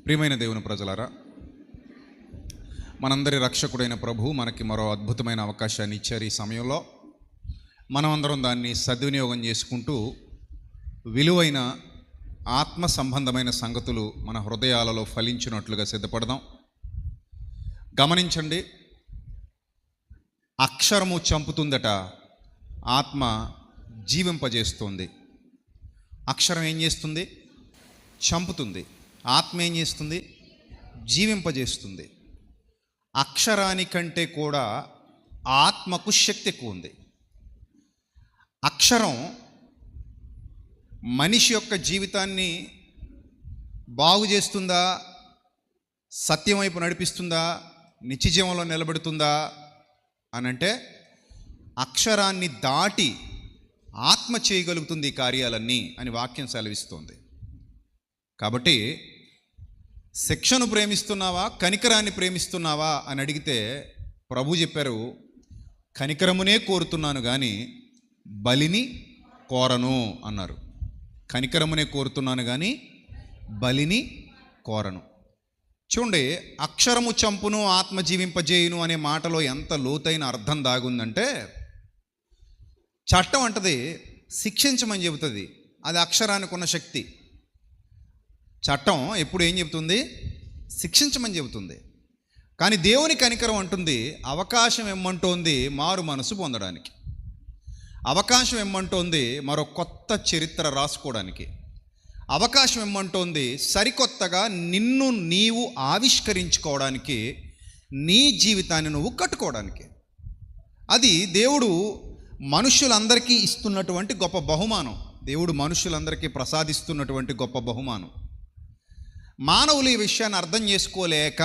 ప్రియమైన దేవుని ప్రజలారా, మనందరి రక్షకుడైన ప్రభు మనకి మరో అద్భుతమైన అవకాశాన్ని ఇచ్చారు. ఈ సమయంలో మనమందరం దాన్ని సద్వినియోగం చేసుకుంటూ విలువైన ఆత్మ సంబంధమైన సంగతులు మన హృదయాలలో ఫలించినట్లుగా సిద్ధపడదాం. గమనించండి, అక్షరము చంపుతుందట, ఆత్మ జీవింపజేస్తుంది. అక్షరం ఏం చేస్తుంది? చంపుతుంది. ఆత్మ ఏం చేస్తుంది? జీవింపజేస్తుంది. అక్షరానికంటే కూడా ఆత్మకు శక్తి ఎక్కువ ఉంది. అక్షరం మనిషి యొక్క జీవితాన్ని బాగు చేస్తుందా, సత్యం వైపు నడిపిస్తుందా, నిత్యజీవంలో నిలబెడుతుందా అనంటే అక్షరాన్ని దాటి ఆత్మ చేయగలుగుతుంది ఈ కార్యాలన్నీ అని వాక్యం సెలవిస్తోంది. కాబట్టి శిక్షను ప్రేమిస్తున్నావా, కనికరాన్ని ప్రేమిస్తున్నావా అని అడిగితే ప్రభు చెప్పారు, కనికరమునే కోరుతున్నాను కానీ బలిని కోరను అన్నారు. కనికరమునే కోరుతున్నాను కానీ బలిని కోరను. చూడండి, అక్షరము చంపును ఆత్మ జీవింపజేయును అనే మాటలో ఎంత లోతైన అర్థం దాగుందంటే, చట్టం అంటది శిక్షించమని చెబుతుంది, అది అక్షరానికి ఉన్న శక్తి. చట్టం ఎప్పుడు ఏం చెబుతుంది? శిక్షించమని చెబుతుంది. కానీ దేవుని కనికరం అంటుంది అవకాశం ఇమ్మంటోంది మారు మనసు పొందడానికి, అవకాశం ఇమ్మంటోంది మరో కొత్త చరిత్ర రాసుకోవడానికి, అవకాశం ఇమ్మంటోంది సరికొత్తగా నిన్ను నీవు ఆవిష్కరించుకోవడానికి, నీ జీవితాన్ని నువ్వు కట్టుకోవడానికి. అది దేవుడు మనుషులందరికీ ఇస్తున్నటువంటి గొప్ప బహుమానం. దేవుడు మనుషులందరికీ ప్రసాదిస్తున్నటువంటి గొప్ప బహుమానం. మానవులు ఈ విషయాన్ని అర్థం చేసుకోలేక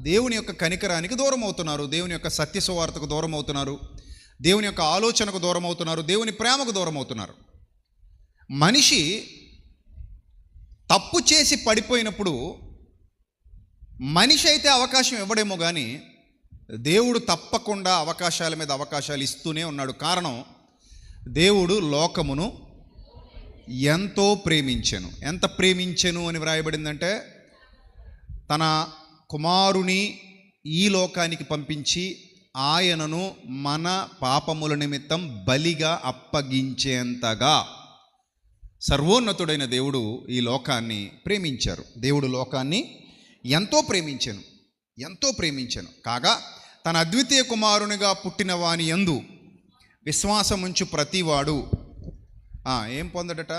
దేవుని యొక్క కనికరానికి దూరం అవుతున్నారు, దేవుని యొక్క సత్య సువార్తకు దూరం అవుతున్నారు, దేవుని యొక్క ఆలోచనకు దూరం అవుతున్నారు, దేవుని ప్రేమకు దూరం అవుతున్నారు. మనిషి తప్పు చేసి పడిపోయినప్పుడు మనిషి అయితే అవకాశం ఇవ్వడేమో కానీ దేవుడు తప్పకుండా అవకాశాల మీద అవకాశాలు ఇస్తూనే ఉన్నాడు. కారణం, దేవుడు లోకమును ఎంతో ప్రేమించెను. ఎంత ప్రేమించెను అని వ్రాయబడిందంటే, తన కుమారుని ఈ లోకానికి పంపించి ఆయనను మన పాపముల నిమిత్తం బలిగా అప్పగించేంతగా సర్వోన్నతుడైన దేవుడు ఈ లోకాన్ని ప్రేమించారు. దేవుడు లోకాన్ని ఎంతో ప్రేమించెను, ఎంతో ప్రేమించెను. కాగా తన అద్వితీయ కుమారునిగా పుట్టిన వాని యందు విశ్వాసముంచు ప్రతివాడు ఏం పొందడట?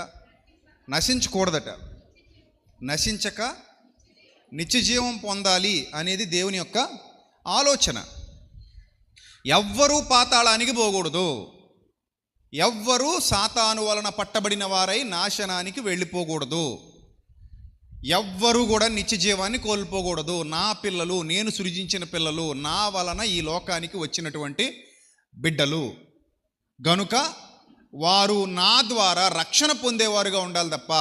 నశించకూడదట, నశించక నిత్యజీవం పొందాలి అనేది దేవుని యొక్క ఆలోచన. ఎవ్వరూ పాతాళానికి పోకూడదు, ఎవ్వరూ సాతాను వలన పట్టబడిన వారై నాశనానికి వెళ్ళిపోకూడదు, ఎవ్వరూ కూడా నిత్యజీవాన్ని కోల్పోకూడదు. నా పిల్లలు, నేను సృజించిన పిల్లలు, నా వలన ఈ లోకానికి వచ్చినటువంటి బిడ్డలు గనుక వారు నా ద్వారా రక్షణ పొందేవారుగా ఉండాలి తప్ప,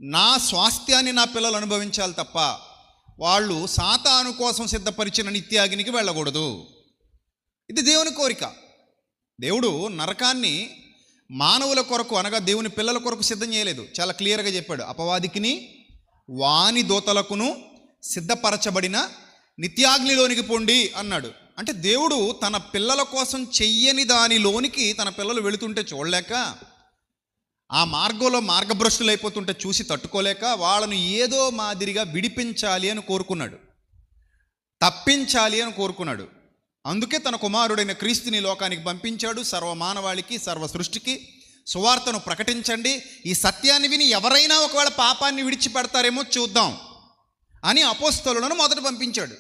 నా స్వాస్థ్యాన్ని నా పిల్లలు అనుభవించాలి తప్ప వాళ్ళు సాతాను కోసం సిద్ధపరిచిన నిత్యాగ్నికి వెళ్ళకూడదు. ఇది దేవుని కోరిక. దేవుడు నరకాన్ని మానవుల కొరకు అనగా దేవుని పిల్లల కొరకు సిద్ధం చేయలేదు. చాలా క్లియర్గా చెప్పాడు, అపవాదికిని వాని దూతలకును సిద్ధపరచబడిన నిత్యాగ్నిలోనికి పొండి అన్నాడు. అంటే దేవుడు తన పిల్లల కోసం చెయ్యని దానిలోనికి తన పిల్లలు వెళుతుంటే చూడలేక, ఆ మార్గంలో మార్గభ్రష్టులు అయిపోతుంటే చూసి తట్టుకోలేక వాళ్ళను ఏదో మాదిరిగా విడిపించాలి అని కోరుకున్నాడు, తప్పించాలి అని కోరుకున్నాడు. అందుకే తన కుమారుడైన క్రీస్తుని లోకానికి పంపించాడు. సర్వమానవాళికి, సర్వ సృష్టికి సువార్తను ప్రకటించండి, ఈ సత్యాన్ని విని ఎవరైనా ఒకవేళ పాపాన్ని విడిచిపెడతారేమో చూద్దాం అని అపోస్తలులను మొదట పంపించాడు.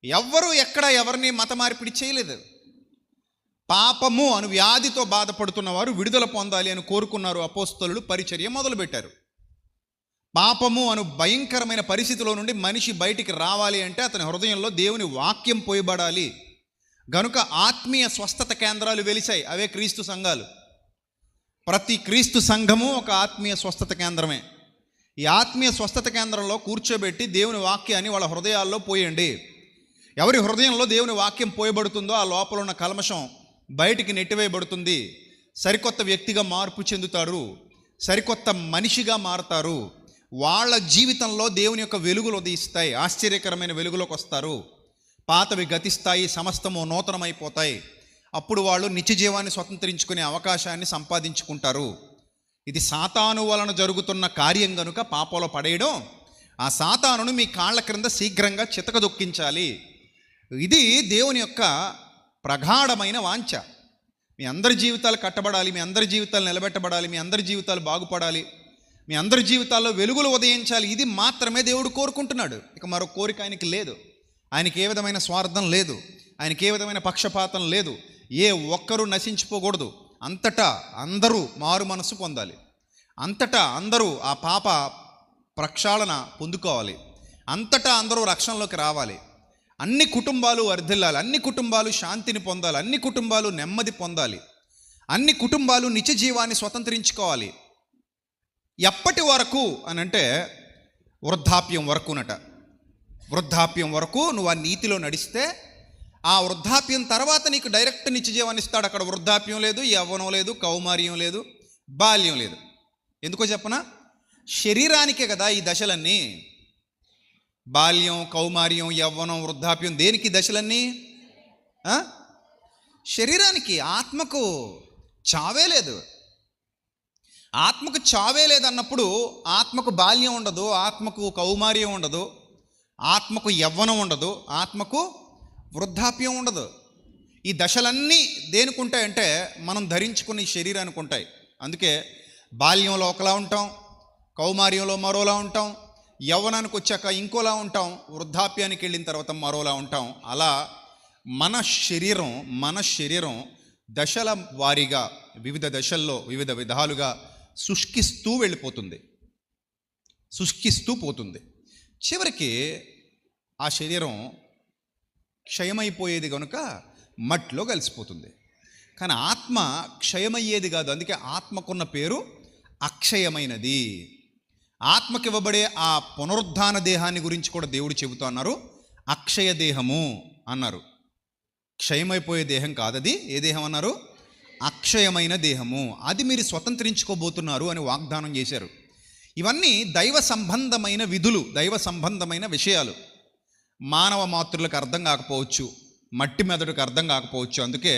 ఎవ్వరూ ఎక్కడ ఎవరిని మత మార్పిడి చేయలేదు. పాపము అను వ్యాధితో బాధపడుతున్న వారు విడుదల పొందాలి అని కోరుకున్నారు. అపోస్తలులు పరిచర్య మొదలుపెట్టారు. పాపము అను భయంకరమైన పరిస్థితిలో నుండి మనిషి బయటికి రావాలి అంటే అతని హృదయంలో దేవుని వాక్యం పోయబడాలి. గనుక ఆత్మీయ స్వస్థత కేంద్రాలు వెలిశాయి, అవే క్రీస్తు సంఘాలు. ప్రతి క్రీస్తు సంఘము ఒక ఆత్మీయ స్వస్థత కేంద్రమే. ఈ ఆత్మీయ స్వస్థత కేంద్రంలో కూర్చోబెట్టి దేవుని వాక్యాన్ని వాళ్ళ హృదయాల్లో పోయండి. ఎవరి హృదయంలో దేవుని వాక్యం పోయబడుతుందో ఆ లోపల ఉన్న కల్మషం బయటికి నెట్టివేయబడుతుంది. సరికొత్త వ్యక్తిగా మార్పు చెందుతారు, సరికొత్త మనిషిగా మారతారు. వాళ్ళ జీవితంలో దేవుని యొక్క వెలుగులు ఉదయిస్తాయి, ఆశ్చర్యకరమైన వెలుగులోకి వస్తారు. పాతవి గతిస్తాయి, సమస్తము నూతనమైపోతాయి. అప్పుడు వాళ్ళు నిత్య జీవాన్ని స్వతంత్రించుకునే అవకాశాన్ని సంపాదించుకుంటారు. ఇది సాతాను వలన జరుగుతున్న కార్యం కనుక పాపంలో పడేయడం, ఆ సాతానును మీ కాళ్ళ క్రింద శీఘ్రంగా చితకదొక్కించాలి. ఇది దేవుని యొక్క ప్రగాఢమైన వాంఛ. మీ అందరి జీవితాలు కట్టబడాలి, మీ అందరి జీవితాలు నిలబెట్టబడాలి, మీ అందరి జీవితాలు బాగుపడాలి, మీ అందరి జీవితాల్లో వెలుగులు ఉదయించాలి. ఇది మాత్రమే దేవుడు కోరుకుంటున్నాడు. ఇక మరో కోరిక ఆయనకి లేదు. ఆయనకి ఏ విధమైన స్వార్థం లేదు, ఆయనకి ఏ విధమైన పక్షపాతం లేదు. ఏ ఒక్కరూ నశించిపోకూడదు. అంతటా అందరూ మారు మనసు పొందాలి. అంతటా అందరూ ఆ పాప ప్రక్షాళన పొందుకోవాలి. అంతటా అందరూ రక్షణలోకి రావాలి. అన్ని కుటుంబాలు వర్ధిల్లాలి, అన్ని కుటుంబాలు శాంతిని పొందాలి, అన్ని కుటుంబాలు నెమ్మది పొందాలి, అన్ని కుటుంబాలు నిత్య జీవాన్ని స్వతంత్రించుకోవాలి. ఎప్పటి వరకు అని అంటే వృద్ధాప్యం వరకునట. వృద్ధాప్యం వరకు నువ్వు ఆ నీతిలో నడిస్తే ఆ వృద్ధాప్యం తర్వాత నీకు డైరెక్ట్ నిత్య జీవాన్ని ఇస్తాడు. అక్కడ వృద్ధాప్యం లేదు, యవ్వనం లేదు, కౌమార్యం లేదు, బాల్యం లేదు. ఎందుకో చెప్పనా? శరీరానికే కదా ఈ దశలన్నీ. బాల్యం, కౌమార్యం, యవ్వనం, వృద్ధాప్యం దేనికి దశలన్నీ? శరీరానికి. ఆత్మకు చావే లేదు. ఆత్మకు చావే లేదన్నప్పుడు ఆత్మకు బాల్యం ఉండదు, ఆత్మకు కౌమార్యం ఉండదు, ఆత్మకు యవ్వనం ఉండదు, ఆత్మకు వృద్ధాప్యం ఉండదు. ఈ దశలన్నీ దేనికి ఉంటాయంటే మనం ధరించుకున్న ఈ శరీరానికి ఉంటాయి. అందుకే బాల్యంలో ఒకలా ఉంటాం, కౌమార్యంలో మరోలా ఉంటాం, యవ్వనానికి వచ్చాక ఇంకోలా ఉంటాం, వృద్ధాప్యానికి వెళ్ళిన తర్వాత మరోలా ఉంటాం. అలా మన శరీరం దశల వారీగా వివిధ దశల్లో వివిధ విధాలుగా శుష్కిస్తూ వెళ్ళిపోతుంది, శుష్కిస్తూ పోతుంది. చివరికి ఆ శరీరం క్షయమైపోయేది కనుక మట్టిలో కలిసిపోతుంది. కానీ ఆత్మ క్షయమయ్యేది కాదు. అందుకే ఆత్మకున్న పేరు అక్షయమైనది. ఆత్మకి ఇవ్వబడే ఆ పునరుద్ధాన దేహాన్ని గురించి కూడా దేవుడు చెబుతూ అన్నారు, అక్షయ దేహము అన్నారు. క్షయమైపోయే దేహం కాదది. ఏ దేహం అన్నారు? అక్షయమైన దేహము. అది మీరు స్వతంత్రించుకోబోతున్నారు అని వాగ్దానం చేశారు. ఇవన్నీ దైవ సంబంధమైన విధులు, దైవ సంబంధమైన విషయాలు. మానవ మాతృలకు అర్థం కాకపోవచ్చు, మట్టి మెదడుకు అర్థం కాకపోవచ్చు. అందుకే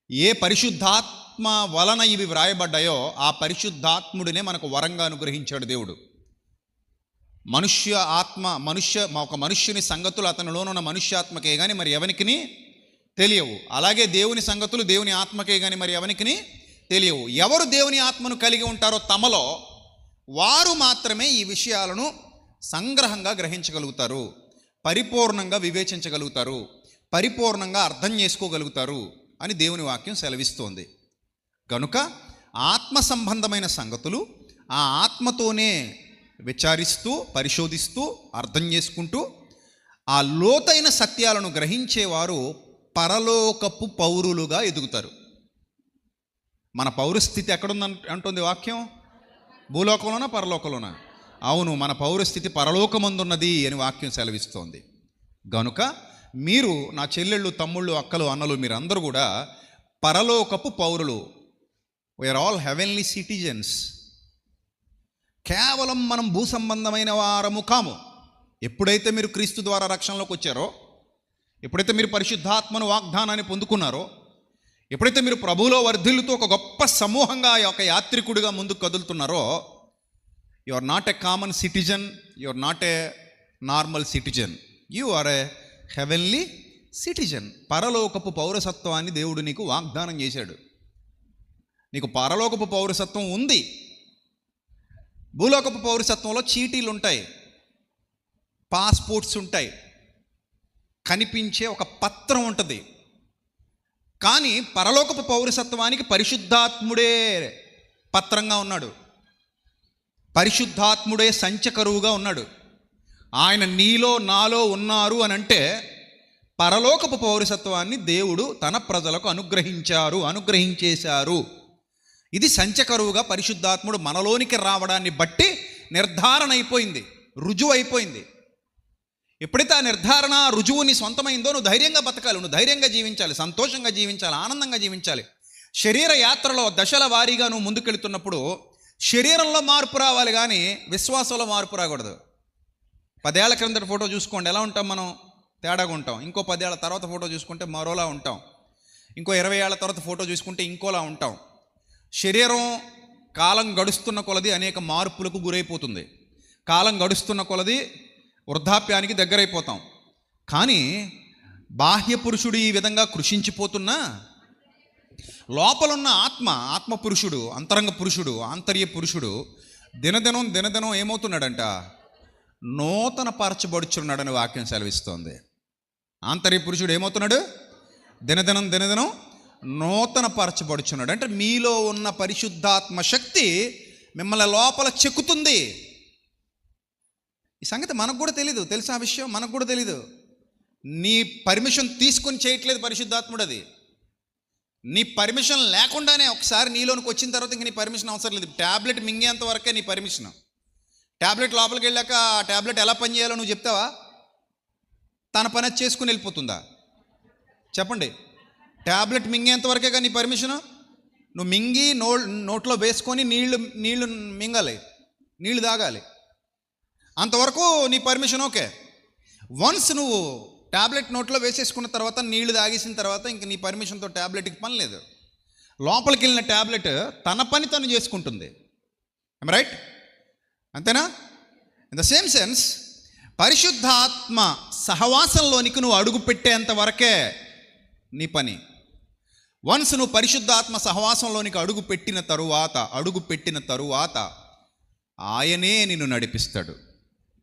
ఏ పరిశుద్ధాత్మ వలన ఇవి వ్రాయబడ్డాయో ఆ పరిశుద్ధాత్ముడినే మనకు వరంగా అనుగ్రహించాడు దేవుడు. ఒక మనుష్యుని సంగతులు అతనిలోనున్న మనుష్యాత్మకే కానీ మరి ఎవనికిని తెలియవు. అలాగే దేవుని సంగతులు దేవుని ఆత్మకే కానీ మరి ఎవనికిని తెలియవు. ఎవరు దేవుని ఆత్మను కలిగి ఉంటారో తమలో వారు మాత్రమే ఈ విషయాలను సంగ్రహంగా గ్రహించగలుగుతారు, పరిపూర్ణంగా వివేచించగలుగుతారు, పరిపూర్ణంగా అర్థం చేసుకోగలుగుతారు అని దేవుని వాక్యం సెలవిస్తోంది. కనుక ఆత్మ సంబంధమైన సంగతులు ఆ ఆత్మతోనే విచారిస్తూ, పరిశోధిస్తూ, అర్థం చేసుకుంటూ ఆ లోతైన సత్యాలను గ్రహించేవారు పరలోకపు పౌరులుగా ఎదుగుతారు. మన పౌరస్థితి ఎక్కడుంది అంటుంది వాక్యం? భూలోకంలోనా పరలోకంలోనా? అవును, మన పౌరస్థితి పరలోకమందున్నది అని వాక్యం సెలవిస్తోంది. గనుక మీరు నా చెల్లెళ్ళు, తమ్ముళ్ళు, అక్కలు, అన్నలు మీరందరూ కూడా పరలోకపు పౌరులు. We are all heavenly citizens. కేవలం మనం భూ సంబంధమైన వారము కాము. ఎప్పుడైతే మీరు క్రీస్తు ద్వారా రక్షణలోకి వచ్చారో, ఎప్పుడైతే మీరు పరిశుద్ధాత్మను వాగ్దానాన్ని పొందుకున్నారో, ఎప్పుడైతే మీరు ప్రభువులో వర్ధిల్లుతూ ఒక గొప్ప సమూహంగా ఒక యాత్రికుడిగా ముందుకు కదులుతున్నారో, you are not a common citizen, you are not a normal citizen, you are a heavenly citizen. పరలోకపు పౌరసత్వాన్ని దేవుడు నీకు వాగ్దానం చేశాడు. నీకు పరలోకపు పౌరసత్వం ఉంది. భూలోకపు పౌరసత్వంలో చీటీలు ఉంటాయి, పాస్పోర్ట్స్ ఉంటాయి, కనిపించే ఒక పత్రం ఉంటుంది. కానీ పరలోకపు పౌరసత్వానికి పరిశుద్ధాత్ముడే పత్రంగా ఉన్నాడు, పరిశుద్ధాత్ముడే సంచకరువుగా ఉన్నాడు. ఆయన నీలో నాలో ఉన్నారు అని అంటే పరలోకపు పౌరసత్వాన్ని దేవుడు తన ప్రజలకు అనుగ్రహించేశారు. ఇది సంచకరువుగా పరిశుద్ధాత్ముడు మనలోనికి రావడాన్ని బట్టి నిర్ధారణ అయిపోయింది, రుజువు అయిపోయింది. ఎప్పుడైతే ఆ నిర్ధారణ రుజువు నీ సొంతమైందో నువ్వు ధైర్యంగా బతకాలి, నువ్వు ధైర్యంగా జీవించాలి, సంతోషంగా జీవించాలి, ఆనందంగా జీవించాలి. శరీర యాత్రలో దశల వారీగా నువ్వు ముందుకెళ్తున్నప్పుడు శరీరంలో మార్పు రావాలి కానీ విశ్వాసంలో మార్పు రాకూడదు. 10 ఏళ్ల క్రిందటి ఫోటో చూసుకోండి, ఎలా ఉంటాం మనం? తేడాగా ఉంటాం. ఇంకో 10 ఏళ్ల తర్వాత ఫోటో చూసుకుంటే మరోలా ఉంటాం. ఇంకో 20 ఏళ్ల తర్వాత ఫోటో చూసుకుంటే ఇంకోలా ఉంటాం. శరీరం కాలం గడుస్తున్న కొలది అనేక మార్పులకు గురైపోతుంది. కాలం గడుస్తున్న కొలది వృద్ధాప్యానికి దగ్గరైపోతాం. కానీ బాహ్య పురుషుడు ఈ విధంగా కృషించిపోతున్నా లోపలున్న ఆత్మ పురుషుడు, అంతరంగ పురుషుడు, ఆంతర్య పురుషుడు దినదినం ఏమవుతున్నాడంట? నూతన పరచబడుచున్నాడని వాక్యం సెలవిస్తోంది. ఆంతర్య పురుషుడు ఏమవుతున్నాడు? దినదినం నూతన పరచబడుచున్నాడు. అంటే మీలో ఉన్న పరిశుద్ధాత్మ శక్తి మిమ్మల్ని లోపల చెక్కుతుంది. ఈ సంగతి మనకు కూడా తెలీదు. తెలుసా ఆ విషయం? మనకు కూడా తెలీదు. నీ పర్మిషన్ తీసుకొని చేయట్లేదు పరిశుద్ధాత్ముడు. అది నీ పర్మిషన్ లేకుండానే ఒకసారి నీలోనికి వచ్చిన తర్వాత ఇంక నీ పర్మిషన్ అవసరం లేదు. ట్యాబ్లెట్ మింగేంత వరకే నీ పర్మిషన్. ట్యాబ్లెట్ లోపలికి వెళ్ళాక ఆ ట్యాబ్లెట్ ఎలా పనిచేయాలో నువ్వు చెప్తావా? తన పని అది చేసుకుని వెళ్ళిపోతుందా? చెప్పండి. ట్యాబ్లెట్ మింగేంత వరకేగా నీ పర్మిషను. నువ్వు మింగి నోట్లో వేసుకొని నీళ్లు మింగాలి, నీళ్లు తాగాలి, అంతవరకు నీ పర్మిషన్ ఓకే. వన్స్ నువ్వు ట్యాబ్లెట్ నోట్లో వేసేసుకున్న తర్వాత నీళ్లు తాగేసిన తర్వాత ఇంక నీ పర్మిషన్తో ట్యాబ్లెట్కి పని లేదు. లోపలికి వెళ్ళిన ట్యాబ్లెట్ తన పని తను చేసుకుంటుంది. రైట్? అంతేనా? ఇన్ ద సేమ్ సెన్స్ పరిశుద్ధాత్మ సహవాసంలోనికి నువ్వు అడుగు పెట్టేంత వరకే నీ పని. వన్స్ నువ్వు పరిశుద్ధాత్మ సహవాసంలోనికి అడుగు పెట్టిన తరువాత ఆయనే నిన్ను నడిపిస్తాడు.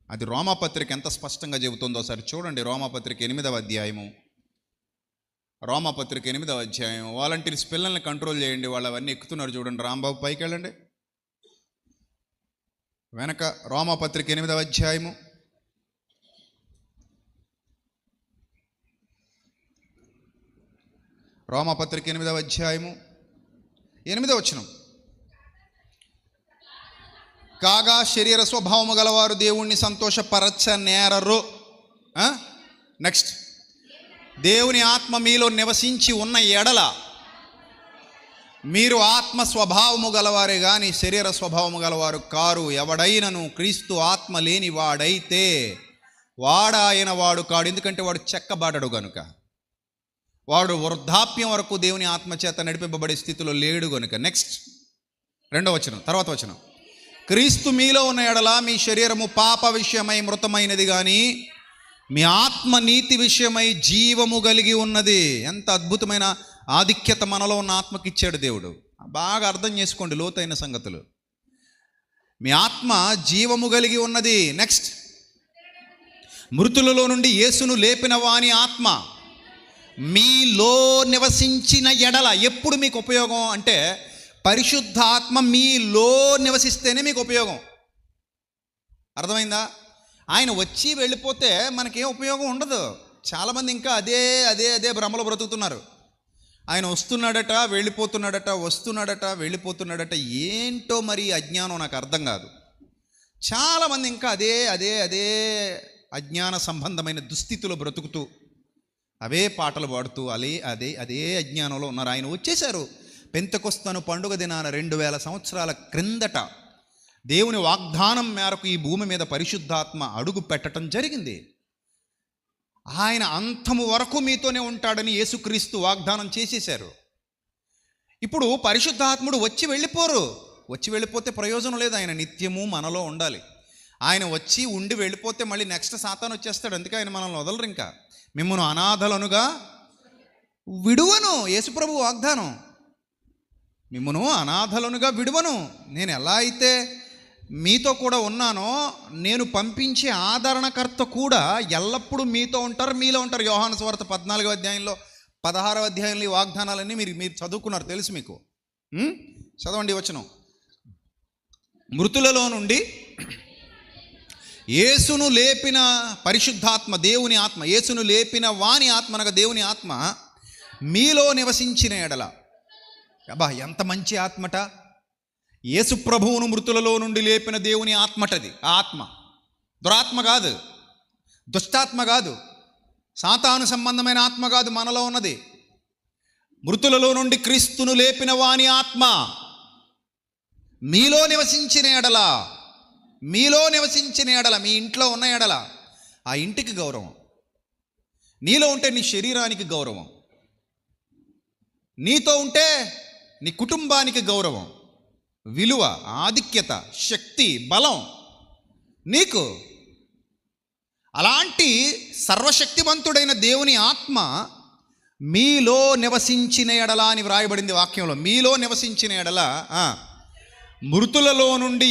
అది రోమాపత్రిక ఎంత స్పష్టంగా చెబుతుందో సరే చూడండి. రోమాపత్రిక 8వ అధ్యాయము. రోమాపత్రిక 8వ అధ్యాయం. వాలంటీర్స్ పిల్లల్ని కంట్రోల్ చేయండి, వాళ్ళు అవన్నీ ఎక్కుతున్నారు చూడండి. రాంబాబు పైకి వెళ్ళండి. వెనక రోమాపత్రిక 8వ అధ్యాయము. రోమాపత్రిక 8వ అధ్యాయము 8వ వచనం. కాగా శరీర స్వభావము గలవారు దేవుణ్ణి సంతోషపరచనేరరు. నెక్స్ట్, దేవుని ఆత్మ మీలో నివసించి ఉన్న ఎడల మీరు ఆత్మ స్వభావము గలవారే కానీ శరీర స్వభావము గలవారు కారు. ఎవడైనను క్రీస్తు ఆత్మ లేని వాడైతే వాడాయన వాడు కాడు. ఎందుకంటే వాడు చెక్కబాడడు గనుక. వాడు వృద్ధాప్యం వరకు దేవుని ఆత్మచేత నడిపింపబడే స్థితిలో లేడు గనుక. నెక్స్ట్ 2వ వచనం, తర్వాత వచనం. క్రీస్తు మీలో ఉన్న ఎడల మీ శరీరము పాప విషయమై మృతమైనది కానీ మీ ఆత్మ నీతి విషయమై జీవము కలిగి ఉన్నది. ఎంత అద్భుతమైన ఆధిక్యత మనలో ఉన్న ఆత్మకి ఇచ్చాడు దేవుడు. బాగా అర్థం చేసుకోండి లోతైన సంగతులు. మీ ఆత్మ జీవము కలిగి ఉన్నది. నెక్స్ట్, మృతులలో నుండి యేసును లేపిన వాని ఆత్మ మీలో నివసించిన ఎడల. ఎప్పుడు మీకు ఉపయోగం అంటే పరిశుద్ధాత్మ మీలో నివసిస్తేనే మీకు ఉపయోగం. అర్థమైందా? ఆయన వచ్చి వెళ్ళిపోతే మనకేం ఉపయోగం ఉండదు. చాలామంది ఇంకా అదే భ్రమలో బ్రతుకుతున్నారు. ఆయన వస్తున్నాడట వెళ్ళిపోతున్నాడట, వస్తున్నాడట వెళ్ళిపోతున్నాడట. ఏంటో మరి అజ్ఞానం నాకు అర్థం కాదు. చాలామంది ఇంకా అదే అజ్ఞాన సంబంధమైన దుస్థితిలో బ్రతుకుతూ అవే పాటలు పాడుతూ అదే అజ్ఞానంలో ఉన్నారు. ఆయన వచ్చేశారు. పెంతెకొస్తను పండుగ దినాన 2000 సంవత్సరాల క్రిందట దేవుని వాగ్దానం మేరకు ఈ భూమి మీద పరిశుద్ధాత్మ అడుగు పెట్టడం జరిగింది. ఆయన అంతము వరకు మీతోనే ఉంటాడని యేసుక్రీస్తు వాగ్దానం చేసేశారు. ఇప్పుడు పరిశుద్ధాత్ముడు వచ్చి వెళ్ళిపోతే ప్రయోజనం లేదు. ఆయన నిత్యము మనలో ఉండాలి. ఆయన వచ్చి ఉండి వెళ్ళిపోతే మళ్ళీ నెక్స్ట్ సాతాను వచ్చేస్తాడు. అందుకే ఆయన మనల్ని వదలరు. ఇంకా మిమ్మల్ని అనాథలనుగా విడువను. యేసుప్రభు వాగ్దానం, మిమ్మను అనాథలనుగా విడువను. నేను ఎలా అయితే మీతో కూడా ఉన్నానో నేను పంపించే ఆదరణకర్త కూడా ఎల్లప్పుడూ మీతో ఉంటారు, మీలో ఉంటారు. యోహాను సువార్త 14వ అధ్యాయంలో 16వ అధ్యాయంలో ఈ వాగ్దానాలన్నీ మీరు చదువుకున్నారు, తెలుసు మీకు. చదవండి వచనం. మృతులలో నుండి యేసును లేపిన పరిశుద్ధాత్మ, దేవుని ఆత్మ, యేసును లేపిన వాని ఆత్మ అనగా దేవుని ఆత్మ మీలో నివసించిన ఎడల. అబ్బా ఎంత మంచి ఆత్మట! యేసు ప్రభువును మృతులలో నుండి లేపిన దేవుని ఆత్మటది. ఆ ఆత్మ దురాత్మ కాదు, దుష్టాత్మ కాదు, సాతాను సంబంధమైన ఆత్మ కాదు మనలో ఉన్నది. మృతులలో నుండి క్రీస్తును లేపిన వాని ఆత్మ మీలో నివసించిన ఎడల, మీలో నివసించిన ఎడల, మీ ఇంట్లో ఉన్న ఎడల ఆ ఇంటికి గౌరవం. నీలో ఉంటే నీ శరీరానికి గౌరవం, నీతో ఉంటే నీ కుటుంబానికి గౌరవం, విలువ, ఆధిక్యత, శక్తి, బలం నీకు. అలాంటి సర్వశక్తివంతుడైన దేవుని ఆత్మ మీలో నివసించిన ఎడల అని వ్రాయబడింది వాక్యంలో. మీలో నివసించిన ఎడల మృతులలో నుండి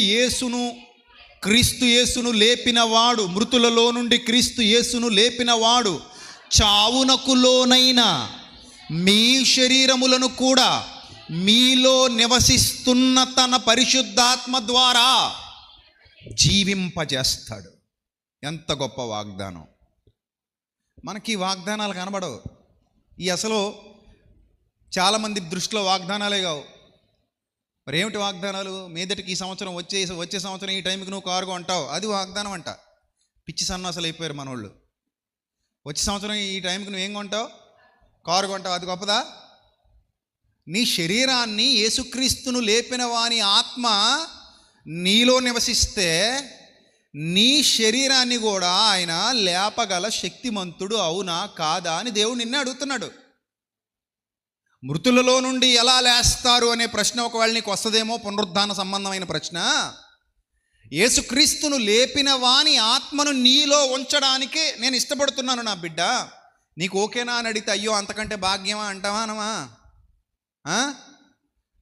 క్రీస్తు యేసును లేపినవాడు, మృతులలో నుండి క్రీస్తు యేసును లేపినవాడు చావునకు లోనైన మీ శరీరములను కూడా మీలో నివసిస్తున్న తన పరిశుద్ధాత్మ ద్వారా జీవింపజేస్తాడు. ఎంత గొప్ప వాగ్దానం! మనకి వాగ్దానాలు కనబడవు. అసలు చాలామంది దృష్టిలో వాగ్దానాలే కావు. మరి ఏమిటి వాగ్దానాలు? మీదటికి ఈ సంవత్సరం వచ్చే సంవత్సరం ఈ టైంకి నువ్వు కారు కొంటావు, అది వాగ్దానం అంట. పిచ్చి సన్నాసులు అయిపోయారు మనోళ్ళు. వచ్చే సంవత్సరం ఈ టైంకి నువ్వేం కొంటావు? కారు కొంటావు, అది గొప్పదా? నీ శరీరాన్ని యేసుక్రీస్తును లేపిన వాని ఆత్మ నీలో నివసిస్తే నీ శరీరాన్ని కూడా ఆయన లేపగల శక్తిమంతుడు అవునా కాదా అని దేవుడు నిన్నే అడుగుతున్నాడు. మృతులలో నుండి ఎలా లేస్తారు అనే ప్రశ్న ఒకవేళ నీకు వస్తుందేమో, పునరుద్ధాన సంబంధమైన ప్రశ్న. యేసుక్రీస్తును లేపిన వాని ఆత్మను నీలో ఉంచడానికి నేను ఇష్టపడుతున్నాను నా బిడ్డ. నీకు ఓకేనా అని అడిగితే అయ్యో అంతకంటే భాగ్యమా అంటావా? అనమా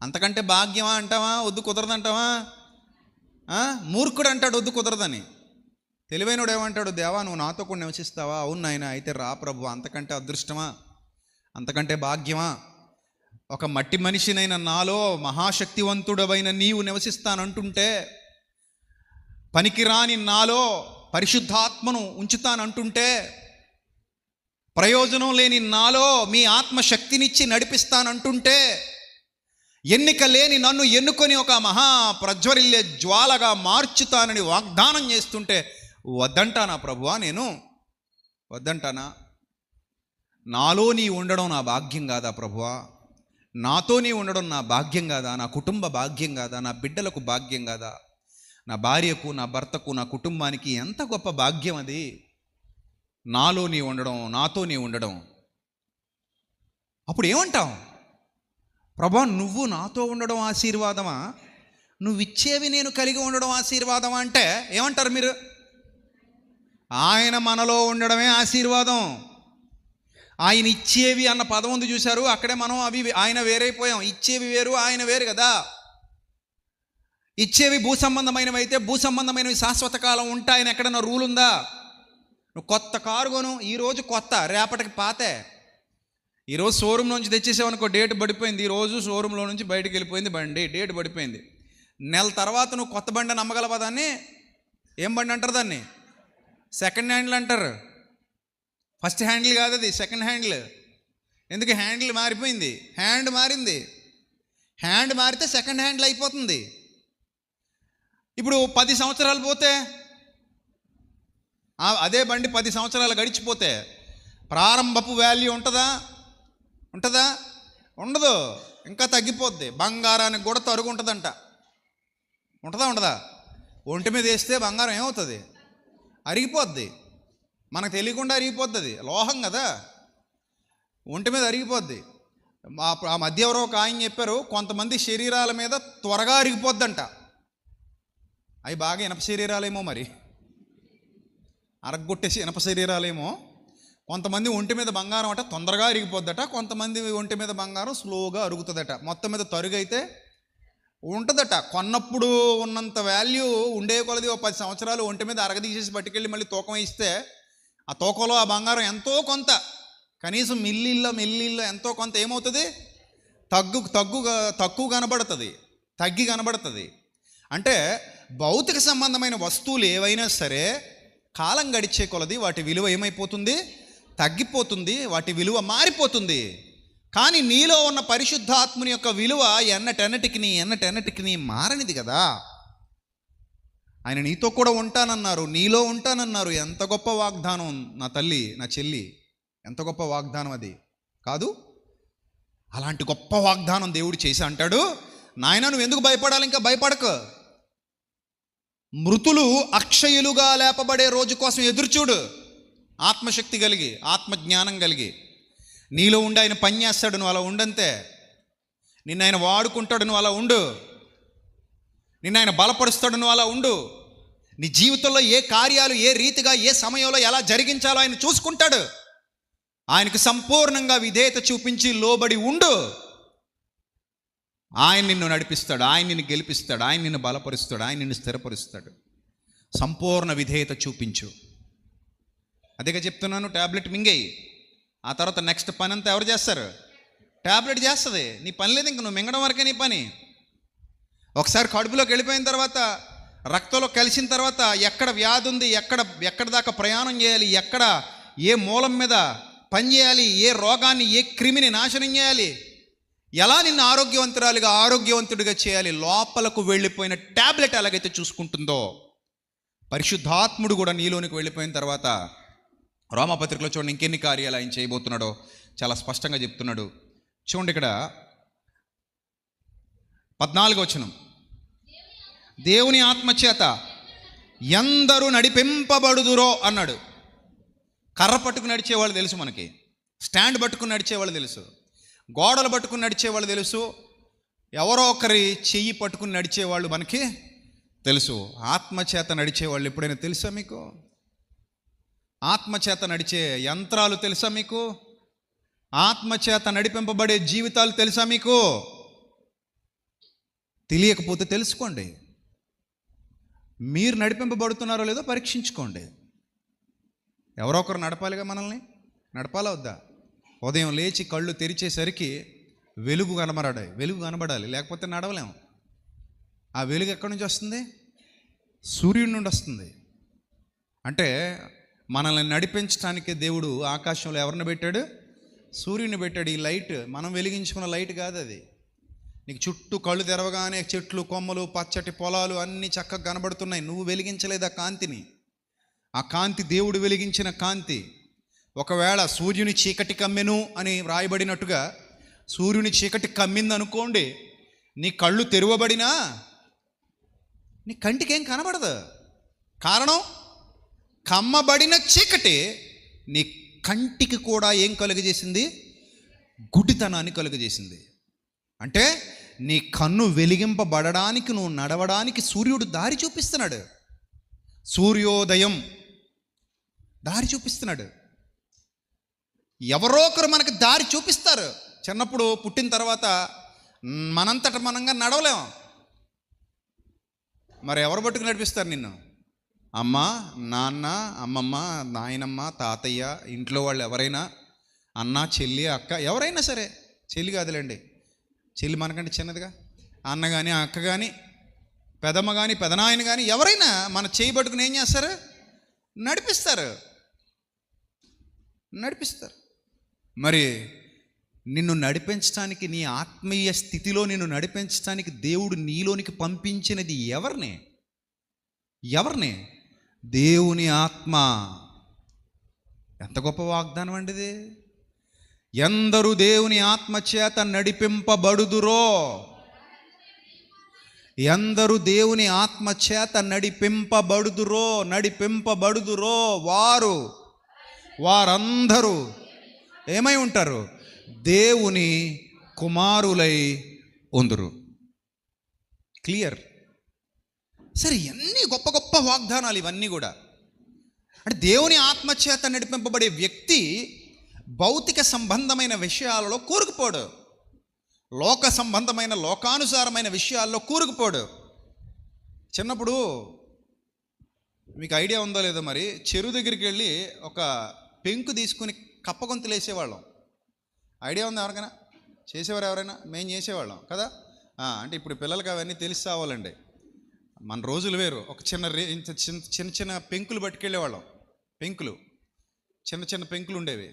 అంతకంటే భాగ్యమా అంటావా? వద్దు కుదరదంటావా? మూర్ఖుడు అంటాడు వద్దు కుదరదని. తెలివైనడు ఏమంటాడు? దేవా నువ్వు నాతో కూడా నివసిస్తావా? అవును నాయన, అయితే రా ప్రభు. అంతకంటే అదృష్టమా? అంతకంటే భాగ్యమా? ఒక మట్టి మనిషినైన నాలో మహాశక్తివంతుడవైన నీవు నివసిస్తానంటుంటే, పనికిరాని నాలో పరిశుద్ధాత్మను ఉంచుతానంటుంటే, ప్రయోజనం లేని నాలో మీ ఆత్మశక్తినిచ్చి నడిపిస్తానంటుంటే, ఎన్నిక లేని నన్ను ఎన్నుకొని ఒక మహా ప్రజ్వరిల్లే జ్వాలగా మార్చుతానని వాగ్దానం చేస్తుంటే వద్దంటానా ప్రభువా? నేను వద్దంటానా? నాలో నీ ఉండడం నా భాగ్యం కాదా ప్రభువా? నాతో నీ ఉండడం నా భాగ్యం కాదా? నా కుటుంబ భాగ్యం కాదా? నా బిడ్డలకు భాగ్యం కాదా? నా భార్యకు, నా భర్తకు, నా కుటుంబానికి ఎంత గొప్ప భాగ్యం అది. నాలో నీ ఉండడం, నాతో నీ ఉండడం. అప్పుడు ఏమంటావు? ప్రభా నువ్వు నాతో ఉండడం ఆశీర్వాదమా? నువ్వు ఇచ్చేవి నేను కలిగి ఉండడం ఆశీర్వాదమా అంటే ఏమంటారు మీరు? ఆయన మనలో ఉండడమే ఆశీర్వాదం. ఆయన ఇచ్చేవి అన్న పదం ఉంది చూశారు, అక్కడే మనం ఆయన వేరైపోయాం. ఇచ్చేవి వేరు, ఆయన వేరు కదా. ఇచ్చేవి భూ సంబంధమైనవి అయితే భూ సంబంధమైనవి శాశ్వత కాలం ఉంటాయని ఎక్కడన్నా రూల్ ఉందా? నువ్వు కొత్త కారు కొను, ఈరోజు కొత్త, రేపటికి పాతే. ఈరోజు షోరూమ్ నుంచి తెచ్చేసావనుకో, డేట్ పడిపోయింది, ఈరోజు షోరూంలో నుంచి బయటకు వెళ్ళిపోయింది బండి, డేట్ పడిపోయింది. నెల తర్వాత నువ్వు కొత్త బండి నమ్మగలవా? దాన్ని ఏం బండి అంటారు? దాన్ని సెకండ్ హ్యాండిల్ అంటారు. ఫస్ట్ హ్యాండిల్ కాదు అది, సెకండ్ హ్యాండిల్. ఎందుకు? హ్యాండిల్ మారిపోయింది, హ్యాండ్ మారింది. హ్యాండ్ మారితే సెకండ్ హ్యాండిల్ అయిపోతుంది. ఇప్పుడు 10 సంవత్సరాలు పోతే, అదే బండి 10 సంవత్సరాలు గడిచిపోతే ప్రారంభపు వాల్యూ ఉంటుందా? ఉండదు, ఇంకా తగ్గిపోద్ది. బంగారానికి కూడా తరుగు ఉంటుందంట. ఉండదా? ఒంటి మీద వేస్తే బంగారం ఏమవుతుంది? అరిగిపోద్ది. మనకు తెలియకుండా అరిగిపోద్ది. అది లోహం కదా, ఒంటి మీద అరిగిపోద్ది. ఆ మధ్య ఎవరో ఒక ఆయన చెప్పారు, కొంతమంది శరీరాల మీద త్వరగా అరిగిపోద్దంట. అవి బాగా ఇనప శరీరాలేమో, మరి అరగొట్టేసి ఇనప శరీరాలేమో. కొంతమంది ఒంటి మీద బంగారం అట తొందరగా అరిగిపోద్దట, కొంతమంది ఒంటి మీద బంగారం స్లోగా అరుగుతుందట. మొత్తం మీద తరుగు అయితే ఉంటుందట. కొన్నప్పుడు ఉన్నంత వాల్యూ ఉండే కొలది 10 సంవత్సరాలు ఒంటి మీద అరగదీసేసి పట్టుకెళ్ళి మళ్ళీ తూకం ఇస్తే ఆ తూకంలో ఆ బంగారం ఎంతో కొంత, కనీసం మిల్లీల్లో ఎంతో కొంత ఏమవుతుంది? తక్కువ కనబడుతుంది, తగ్గి కనబడుతుంది. అంటే భౌతిక సంబంధమైన వస్తువులు ఏవైనా సరే కాలం గడిచే కొలది వాటి విలువ ఏమైపోతుంది? తగ్గిపోతుంది, వాటి విలువ మారిపోతుంది. కానీ నీలో ఉన్న పరిశుద్ధాత్ముని యొక్క విలువ ఎన్నటెన్నటికి మారనిది కదా. ఆయన నీతో కూడా ఉంటానన్నారు, నీలో ఉంటానన్నారు. ఎంత గొప్ప వాగ్దానం నా తల్లి, నా చెల్లి, ఎంత గొప్ప వాగ్దానం అది కాదు? అలాంటి గొప్ప వాగ్దానం దేవుడు చేసి అంటాడు, నాయన నువ్వు ఎందుకు భయపడాలి, ఇంకా భయపడకు. మృతులు అక్షయులుగా లేపబడే రోజు కోసం ఎదురుచూడు. ఆత్మశక్తి కలిగి, ఆత్మజ్ఞానం కలిగి. నీలో ఉండి ఆయన పని చేస్తాడు, నువ్వు అలా ఉండంతే. నిన్ను ఆయన వాడుకుంటాడు, నువ్వు అలా ఉండు. నిన్ను ఆయన బలపరుస్తాడు, నువ్వు అలా ఉండు. నీ జీవితంలో ఏ కార్యాలు ఏ రీతిగా ఏ సమయంలో ఎలా జరిగించాలో ఆయన చూసుకుంటాడు. ఆయనకు సంపూర్ణంగా విధేయత చూపించి లోబడి ఉండు. ఆయన నిన్ను నడిపిస్తాడు, ఆయన నిన్ను గెలిపిస్తాడు, ఆయన నిన్ను బలపరుస్తాడు, ఆయన నిన్ను స్థిరపరుస్తాడు. సంపూర్ణ విధేయత చూపించు. అదేగా చెప్తున్నాను, ట్యాబ్లెట్ మింగేయి. ఆ తర్వాత నెక్స్ట్ పని అంతా ఎవరు చేస్తారు? ట్యాబ్లెట్ చేస్తుంది. నీ పని లేదు, ఇంక నువ్వు మింగడం వరకే నీ పని. ఒకసారి కడుపులోకి వెళ్ళిపోయిన తర్వాత, రక్తంలో కలిసిన తర్వాత ఎక్కడ వ్యాధి ఉంది, ఎక్కడ దాకా ప్రయాణం చేయాలి, ఎక్కడ ఏ మూలం మీద పని చేయాలి, ఏ రోగాన్ని ఏ క్రిమిని నాశనం చేయాలి, ఎలా నిన్ను ఆరోగ్యవంతుడిగా చేయాలి, లోపలకు వెళ్ళిపోయిన ట్యాబ్లెట్ ఎలాగైతే చూసుకుంటుందో, పరిశుద్ధాత్ముడు కూడా నీలోనికి వెళ్ళిపోయిన తర్వాత రోమాపత్రికలో చూడండి ఇంకెన్ని కార్యాలు ఆయన చేయబోతున్నాడో చాలా స్పష్టంగా చెప్తున్నాడు. చూడండి ఇక్కడ 14వ వచనం, దేవుని ఆత్మచేత ఎందరూ నడిపింపబడుదురో అన్నాడు. కర్ర పట్టుకుని నడిచేవాళ్ళు తెలుసు మనకి, స్టాండ్ పట్టుకుని నడిచేవాళ్ళు తెలుసు, గోడలు పట్టుకుని నడిచేవాళ్ళు తెలుసు, ఎవరో ఒకరి చెయ్యి పట్టుకుని నడిచేవాళ్ళు మనకి తెలుసు. ఆత్మచేత నడిచేవాళ్ళు ఎప్పుడైనా తెలుసా మీకు? ఆత్మచేత నడిచే యంత్రాలు తెలుసా మీకు? ఆత్మచేత నడిపింపబడే జీవితాలు తెలుసా మీకు? తెలియకపోతే తెలుసుకోండి. మీరు నడిపింపబడుతున్నారో లేదో పరీక్షించుకోండి. ఎవరో ఒకరు నడపాలిగా, మనల్ని నడపాలా వద్దా? ఉదయం లేచి కళ్ళు తెరిచేసరికి వెలుగు కనబడాలి, లేకపోతే నడవలేము. ఆ వెలుగు ఎక్కడి నుంచి వస్తుంది? సూర్యుడి నుండి వస్తుంది. అంటే మనల్ని నడిపించడానికి దేవుడు ఆకాశంలో ఎవరిని పెట్టాడు? సూర్యుని పెట్టాడు. ఈ లైట్ మనం వెలిగించుకున్న లైట్ కాదు అది. నీకు చుట్టూ కళ్ళు తెరవగానే చెట్లు, కొమ్మలు, పచ్చటి పొలాలు అన్నీ చక్కగా కనబడుతున్నాయి. నువ్వు వెలిగించలేదు ఆ కాంతిని. ఆ కాంతి దేవుడు వెలిగించిన కాంతి. ఒకవేళ సూర్యుని చీకటి కమ్మెను అని వ్రాయబడినట్టుగా సూర్యుని చీకటి కమ్మిందనుకోండి, నీ కళ్ళు తెరవబడినా నీ కంటికి ఏం కనబడదు. కారణం, కమ్మబడిన చీకటి నీ కంటికి కూడా ఏం కలుగజేసింది? గుడ్డితనాన్ని కలుగజేసింది. అంటే నీ కన్ను వెలిగింపబడడానికి, నువ్వు నడవడానికి సూర్యుడు దారి చూపిస్తున్నాడు. సూర్యోదయం దారి చూపిస్తున్నాడు. ఎవరో ఒకరు మనకు దారి చూపిస్తారు. చిన్నప్పుడు పుట్టిన తర్వాత మనంతట మనంగా నడవలేము. మరి ఎవరు పట్టుకు నడిపిస్తారు నిన్ను? అమ్మ, నాన్న, అమ్మమ్మ, నాయనమ్మ, తాతయ్య, ఇంట్లో వాళ్ళు ఎవరైనా, అన్న, చెల్లి, అక్క, ఎవరైనా సరే. చెల్లి కాదులేండి, చెల్లి మనకంటే చిన్నదిగా. అన్న కానీ, అక్క కానీ, పెదమ్మ కానీ, పెదనాయన కానీ, ఎవరైనా మన చేయి పట్టుకుని ఏం చేస్తారు? నడిపిస్తారు. మరి నిన్ను నడిపించడానికి, నీ ఆత్మీయ స్థితిలో నిన్ను నడిపించడానికి దేవుడు నీలోనికి పంపించినది ఎవరిని? దేవుని ఆత్మ. ఎంత గొప్ప వాగ్దానం అండి ఇది! ఎందరూ దేవుని ఆత్మ చేత నడిపింపబడుదురో, ఎందరూ దేవుని ఆత్మ చేత నడిపింపబడుదురో వారందరూ ఏమై ఉంటారు? దేవుని కుమారులై ఉందురు. క్లియర్. సరే, ఎన్ని గొప్ప గొప్ప వాగ్దానాలు ఇవన్నీ కూడా. అంటే దేవుని ఆత్మచేత నడిపింపబడే వ్యక్తి భౌతిక సంబంధమైన విషయాలలో కూరుకుపోడు, లోక సంబంధమైన లోకానుసారమైన విషయాల్లో కూరుకుపోడు. చిన్నప్పుడు మీకు ఐడియా ఉందో లేదో మరి, చెరువు దగ్గరికి వెళ్ళి ఒక పెంకు తీసుకుని కప్పగొంతులు వేసేవాళ్ళం. ఐడియా ఉందా ఎవరికైనా? చేసేవారు ఎవరైనా? మేము చేసేవాళ్ళం కదా. అంటే ఇప్పుడు పిల్లలకి అవన్నీ తెలిసి రావాలండి. మన రోజులు వేరు. ఒక చిన్న పెంకులు పట్టుకెళ్ళేవాళ్ళం. చిన్న పెంకులు ఉండేవి.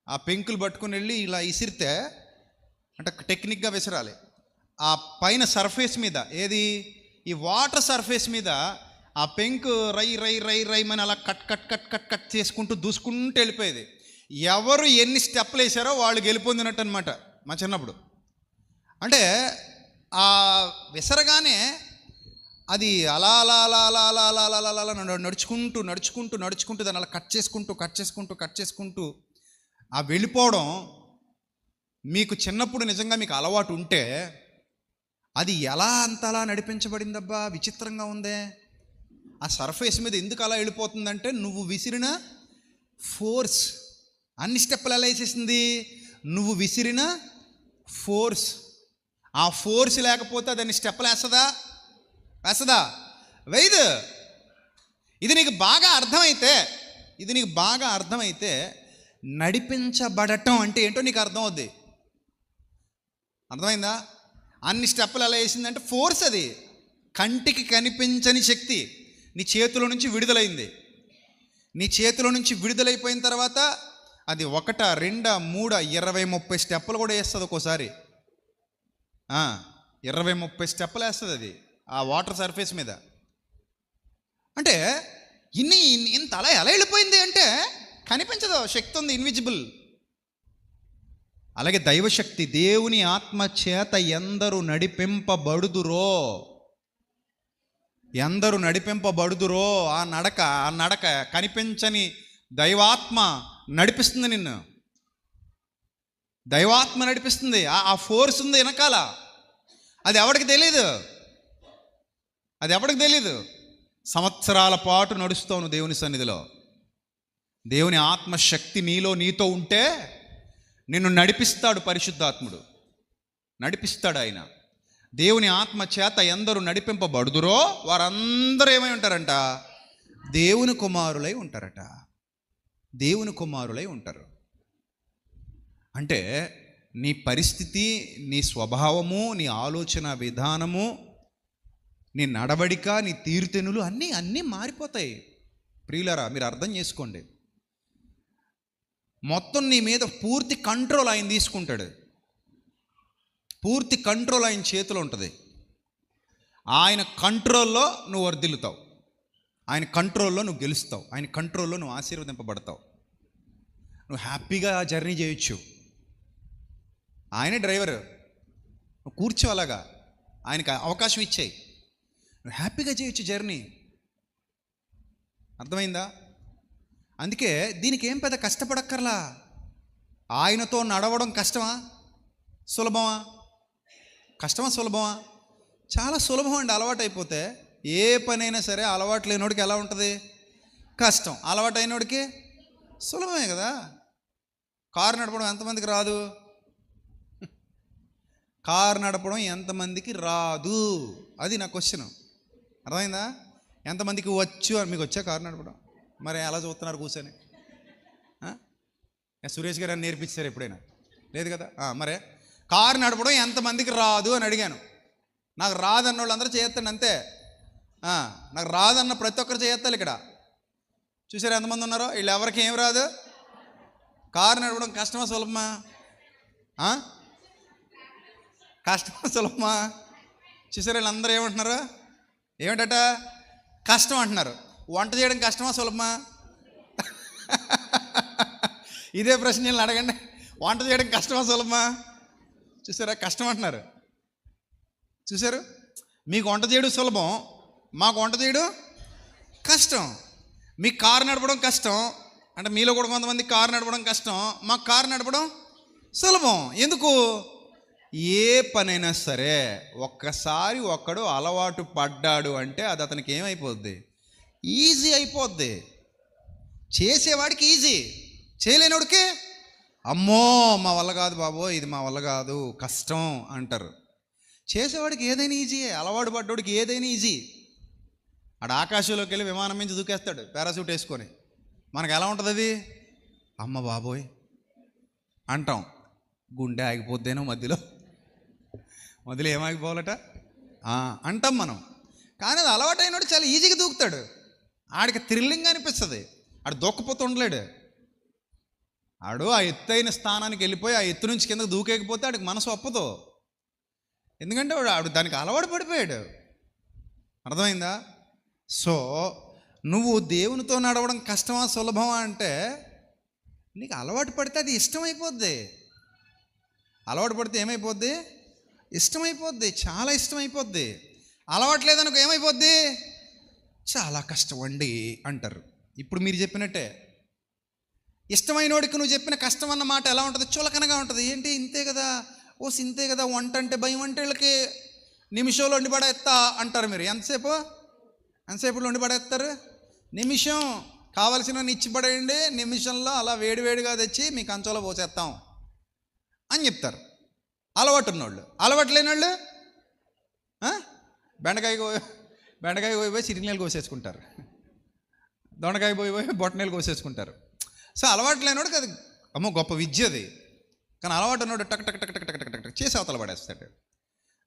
ఆ పెంకులు పట్టుకుని వెళ్ళి ఇలా ఇసిరితే, అంటే టెక్నిక్గా విసరాలి, ఆ పైన సర్ఫేస్ మీద, ఏది ఈ వాటర్ సర్ఫేస్ మీద ఆ పెంకు రై మని అలా కట్ చేసుకుంటూ దూసుకుంటూ వెళ్ళిపోయేది. ఎవరు ఎన్ని స్టెప్లు వేసారో వాళ్ళు గెలిపొందినట్టు అనమాట మా చిన్నప్పుడు. అంటే ఆ విసరగానే అది అలా అలా అలా అలా అలా అలా అలా అలా అలా నడుచుకుంటూ నడుచుకుంటూ నడుచుకుంటూ దాన్ని అలా కట్ చేసుకుంటూ ఆ వెళ్ళిపోవడం మీకు చిన్నప్పుడు నిజంగా మీకు అలవాటు ఉంటే అది ఎలా అంతలా నడిపించబడిందబ్బా, విచిత్రంగా ఉందే. ఆ సర్ఫేస్ మీద ఎందుకు అలా వెళ్ళిపోతుందంటే నువ్వు విసిరిన ఫోర్స్. అన్ని స్టెప్పులు ఎలా వేసేసింది? నువ్వు విసిరిన ఫోర్స్. ఆ ఫోర్స్ లేకపోతే దాన్ని స్టెప్పులు వేస్తుందా? వేయదు. ఇది నీకు బాగా అర్థమైతే నడిపించబడటం అంటే ఏంటో నీకు అర్థమవుద్ది. అర్థమైందా? అన్ని స్టెప్పులు ఎలా వేసిందంటే ఫోర్స్. అది కంటికి కనిపించని శక్తి నీ చేతిలో నుంచి విడుదలైంది. నీ చేతిలో నుంచి విడుదలైపోయిన తర్వాత అది 1, 2, 3, 20, 30 స్టెప్పులు కూడా వేస్తుంది ఒక్కోసారి. 20, 30 స్టెప్పులు వేస్తుంది అది ఆ వాటర్ సర్ఫేస్ మీద. అంటే ఇంత అలా ఎలా వెళ్ళిపోయింది అంటే కనిపించదు, శక్తి ఉంది, ఇన్విజిబుల్. అలాగే దైవశక్తి, దేవుని ఆత్మ చేత ఎందరు నడిపింపబడుదురో ఆ నడక కనిపించని దైవాత్మ నడిపిస్తుంది నిన్ను. దైవాత్మ నడిపిస్తుంది. ఆ ఫోర్స్ ఉంది వెనకాల. అది ఎవరికి తెలీదు. సంవత్సరాల పాటు నడుస్తావు దేవుని సన్నిధిలో. దేవుని ఆత్మశక్తి నీతో ఉంటే నిన్ను నడిపిస్తాడు. పరిశుద్ధాత్ముడు నడిపిస్తాడు. ఆయన దేవుని ఆత్మ చేత ఎందరు నడిపింపబడుదురో వారందరూ ఏమై ఉంటారంట? దేవుని కుమారులై ఉంటారట. దేవుని కుమారులై ఉంటారు. అంటే నీ పరిస్థితి, నీ స్వభావము, నీ ఆలోచన విధానము, నీ నడవడిక, నీ తీరుతెనులు అన్నీ మారిపోతాయి. ప్రియులారా, మీరు అర్థం చేసుకోండి. మొత్తం నీ మీద పూర్తి కంట్రోల్ ఆయన తీసుకుంటాడు. పూర్తి కంట్రోల్ ఆయన చేతిలో ఉంటుంది. ఆయన కంట్రోల్లో నువ్వు వర్ధిల్లుతావు. ఆయన కంట్రోల్లో నువ్వు గెలుస్తావు. ఆయన కంట్రోల్లో నువ్వు ఆశీర్వదింపబడతావు. నువ్వు హ్యాపీగా జర్నీ చేయొచ్చు. ఆయనే డ్రైవర్. నువ్వు కూర్చో, అలాగా ఆయనకి అవకాశం ఇచ్చేయి. నువ్వు హ్యాపీగా చేయొచ్చు జర్నీ. అర్థమైందా? అందుకే దీనికి ఏం పెద్ద కష్టపడక్కర్లా. ఆయనతో నడవడం కష్టమా సులభమా? చాలా సులభం అండి. అలవాటు అయిపోతే ఏ పనైనా సరే అలవాటు లేనోడికి ఎలా ఉంటుంది? కష్టం. అలవాటు అయినోడికి సులభమే కదా. కారు నడపడం ఎంతమందికి రాదు? అది నా క్వశ్చన్. అర్థమైందా? ఎంతమందికి వచ్చు? మీకు వచ్చా కారు నడపడం? మరి ఎలా చూస్తున్నారు కూర్చొని? సురేష్ గారు అని నేర్పించారు ఎప్పుడైనా? లేదు కదా. మరే కారు నడపడం ఎంతమందికి రాదు అని అడిగాను. నాకు రాదన్న వాళ్ళు అందరూ చేయొద్దండి, అంతే. నాకు రాదన్న ప్రతి ఒక్కరు చేయొత్తాలి. ఇక్కడ చూసారు ఎంతమంది ఉన్నారో? వీళ్ళు ఎవరికి ఏం రాదు. కారు నడపడం కష్టమా సులభమా? కష్టమా సులభమా? చూసారు వీళ్ళందరూ ఏమంటున్నారు? ఏమిటట? కష్టం అంటున్నారు. వంట చేయడం కష్టమా సులభమా? ఇదే ప్రశ్న వీళ్ళని అడగండి. వంట చేయడం కష్టమా సులభమా? చూసారా, కష్టం అంటున్నారు. చూసారు, మీకు వంట చేయడం సులభం, మాకు వంట చేయడం కష్టం. మీకు కారు నడపడం కష్టం అంటే మీలో కూడా కొంతమంది కారు నడపడం కష్టం, మాకు కారు నడపడం సులభం. ఎందుకు? ఏ పనైనా సరే ఒక్కసారి ఒక్కడు అలవాటు పడ్డాడు అంటే అది అతనికి ఏమైపోద్ది? ఈజీ అయిపోద్ది. చేసేవాడికి ఈజీ, చేయలేనోడికి అమ్మో మా వల్ల కాదు బాబో, ఇది మా వల్ల కాదు, కష్టం అంటారు. చేసేవాడికి ఏదైనా ఈజీయే. అలవాటు పడ్డోడికి ఏదైనా ఈజీ. ఆడు ఆకాశంలోకి వెళ్ళి విమానం నుంచి దూకేస్తాడు పారాసూట్ వేసుకొని. మనకు ఎలా ఉంటుంది అది? అమ్మ బాబోయ్ అంటాం. గుండె ఆగిపోద్దేనో మధ్యలో ఏమాగిపోవాలట అంటాం మనం. కానీ అది అలవాటైనోడు చాలా ఈజీగా దూకుతాడు. ఆడికి థ్రిల్లింగ్ అనిపిస్తుంది. ఆడు దూకపోతూ ఉండలేడు. ఆడు ఆ ఎత్తైన స్థానానికి వెళ్ళిపోయి ఆ ఎత్తు నుంచి కిందకు దూకేకపోతే ఆడికి మనసు ఒప్పదు. ఎందుకంటే ఆడు దానికి అలవాటు పడిపోయాడు. అర్థమైందా? సో నువ్వు దేవునితో నడవడం కష్టమా సులభమా అంటే నీకు అలవాటు పడితే అది ఇష్టమైపోద్ది. అలవాటు పడితే ఏమైపోద్ది? ఇష్టమైపోద్ది, చాలా ఇష్టమైపోద్ది. అలవాటు లేదనుకో ఏమైపోద్ది, చాలా కష్టం అండి అంటారు. ఇప్పుడు మీరు చెప్పినట్టే, ఇష్టమైనోడికి నువ్వు చెప్పిన కష్టం అన్న మాట ఎలా ఉంటుంది, చులకనగా ఉంటుంది. ఏంటి ఇంతే కదా, ఇంతే కదా, వంట అంటే భయం అంటే వీళ్ళకి నిమిషంలో వండి పడేస్తా అంటారు. మీరు ఎంతసేపులో వండి పడేస్తారు? నిమిషం, కావలసిన ఇచ్చి పడేయండి, నిమిషంలో అలా వేడివేడిగా తెచ్చి మీ కంచంలో పోసేస్తాం అని చెప్తారు అలవాటు ఉన్నోళ్ళు. అలవాటు లేని వాళ్ళు బెండకాయ పోయి చిటికీలు కోసేసుకుంటారు, దొండకాయ పోయి బొట్టనీళ్ళు కోసేసుకుంటారు. సో అలవాటు లేనివాడికి అది అమ్మో గొప్ప విద్య అది. కానీ అలవాటు ఉన్నవాడు టక్ టక్ టక్ టక్ టక్ టక్ టక్ చేసి అవతల పడేస్తాడు.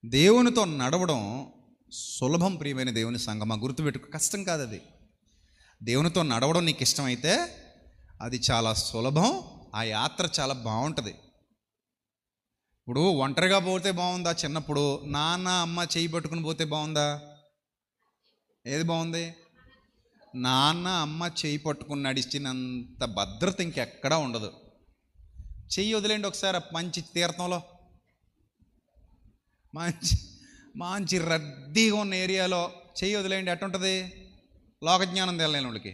దేవునితో నడవడం సులభం ప్రియమైన దేవుని సంగమా, గుర్తుపెట్టుకో. కష్టం కాదు అది. దేవునితో నడవడం నీకు ఇష్టమైతే అది చాలా సులభం, ఆ యాత్ర చాలా బాగుంటుంది. ఇప్పుడు ఒంటరిగా పోతే బాగుందా, చిన్నప్పుడు నాన్న అమ్మ చేయి పట్టుకుని పోతే బాగుందా? ఏది బాగుంది? నాన్న అమ్మ చేయి పట్టుకుని నడిచినంత భద్రత ఇంకెక్కడా ఉండదు. చెయ్యి వదిలేండి ఒకసారి మంచి తీర్థంలో, మంచి రద్దీగా ఉన్న ఏరియాలో చెయ్యి వదిలేండి, ఎట్టుంటుంది? లోకజ్ఞానం తెలలేని వాళ్ళకి.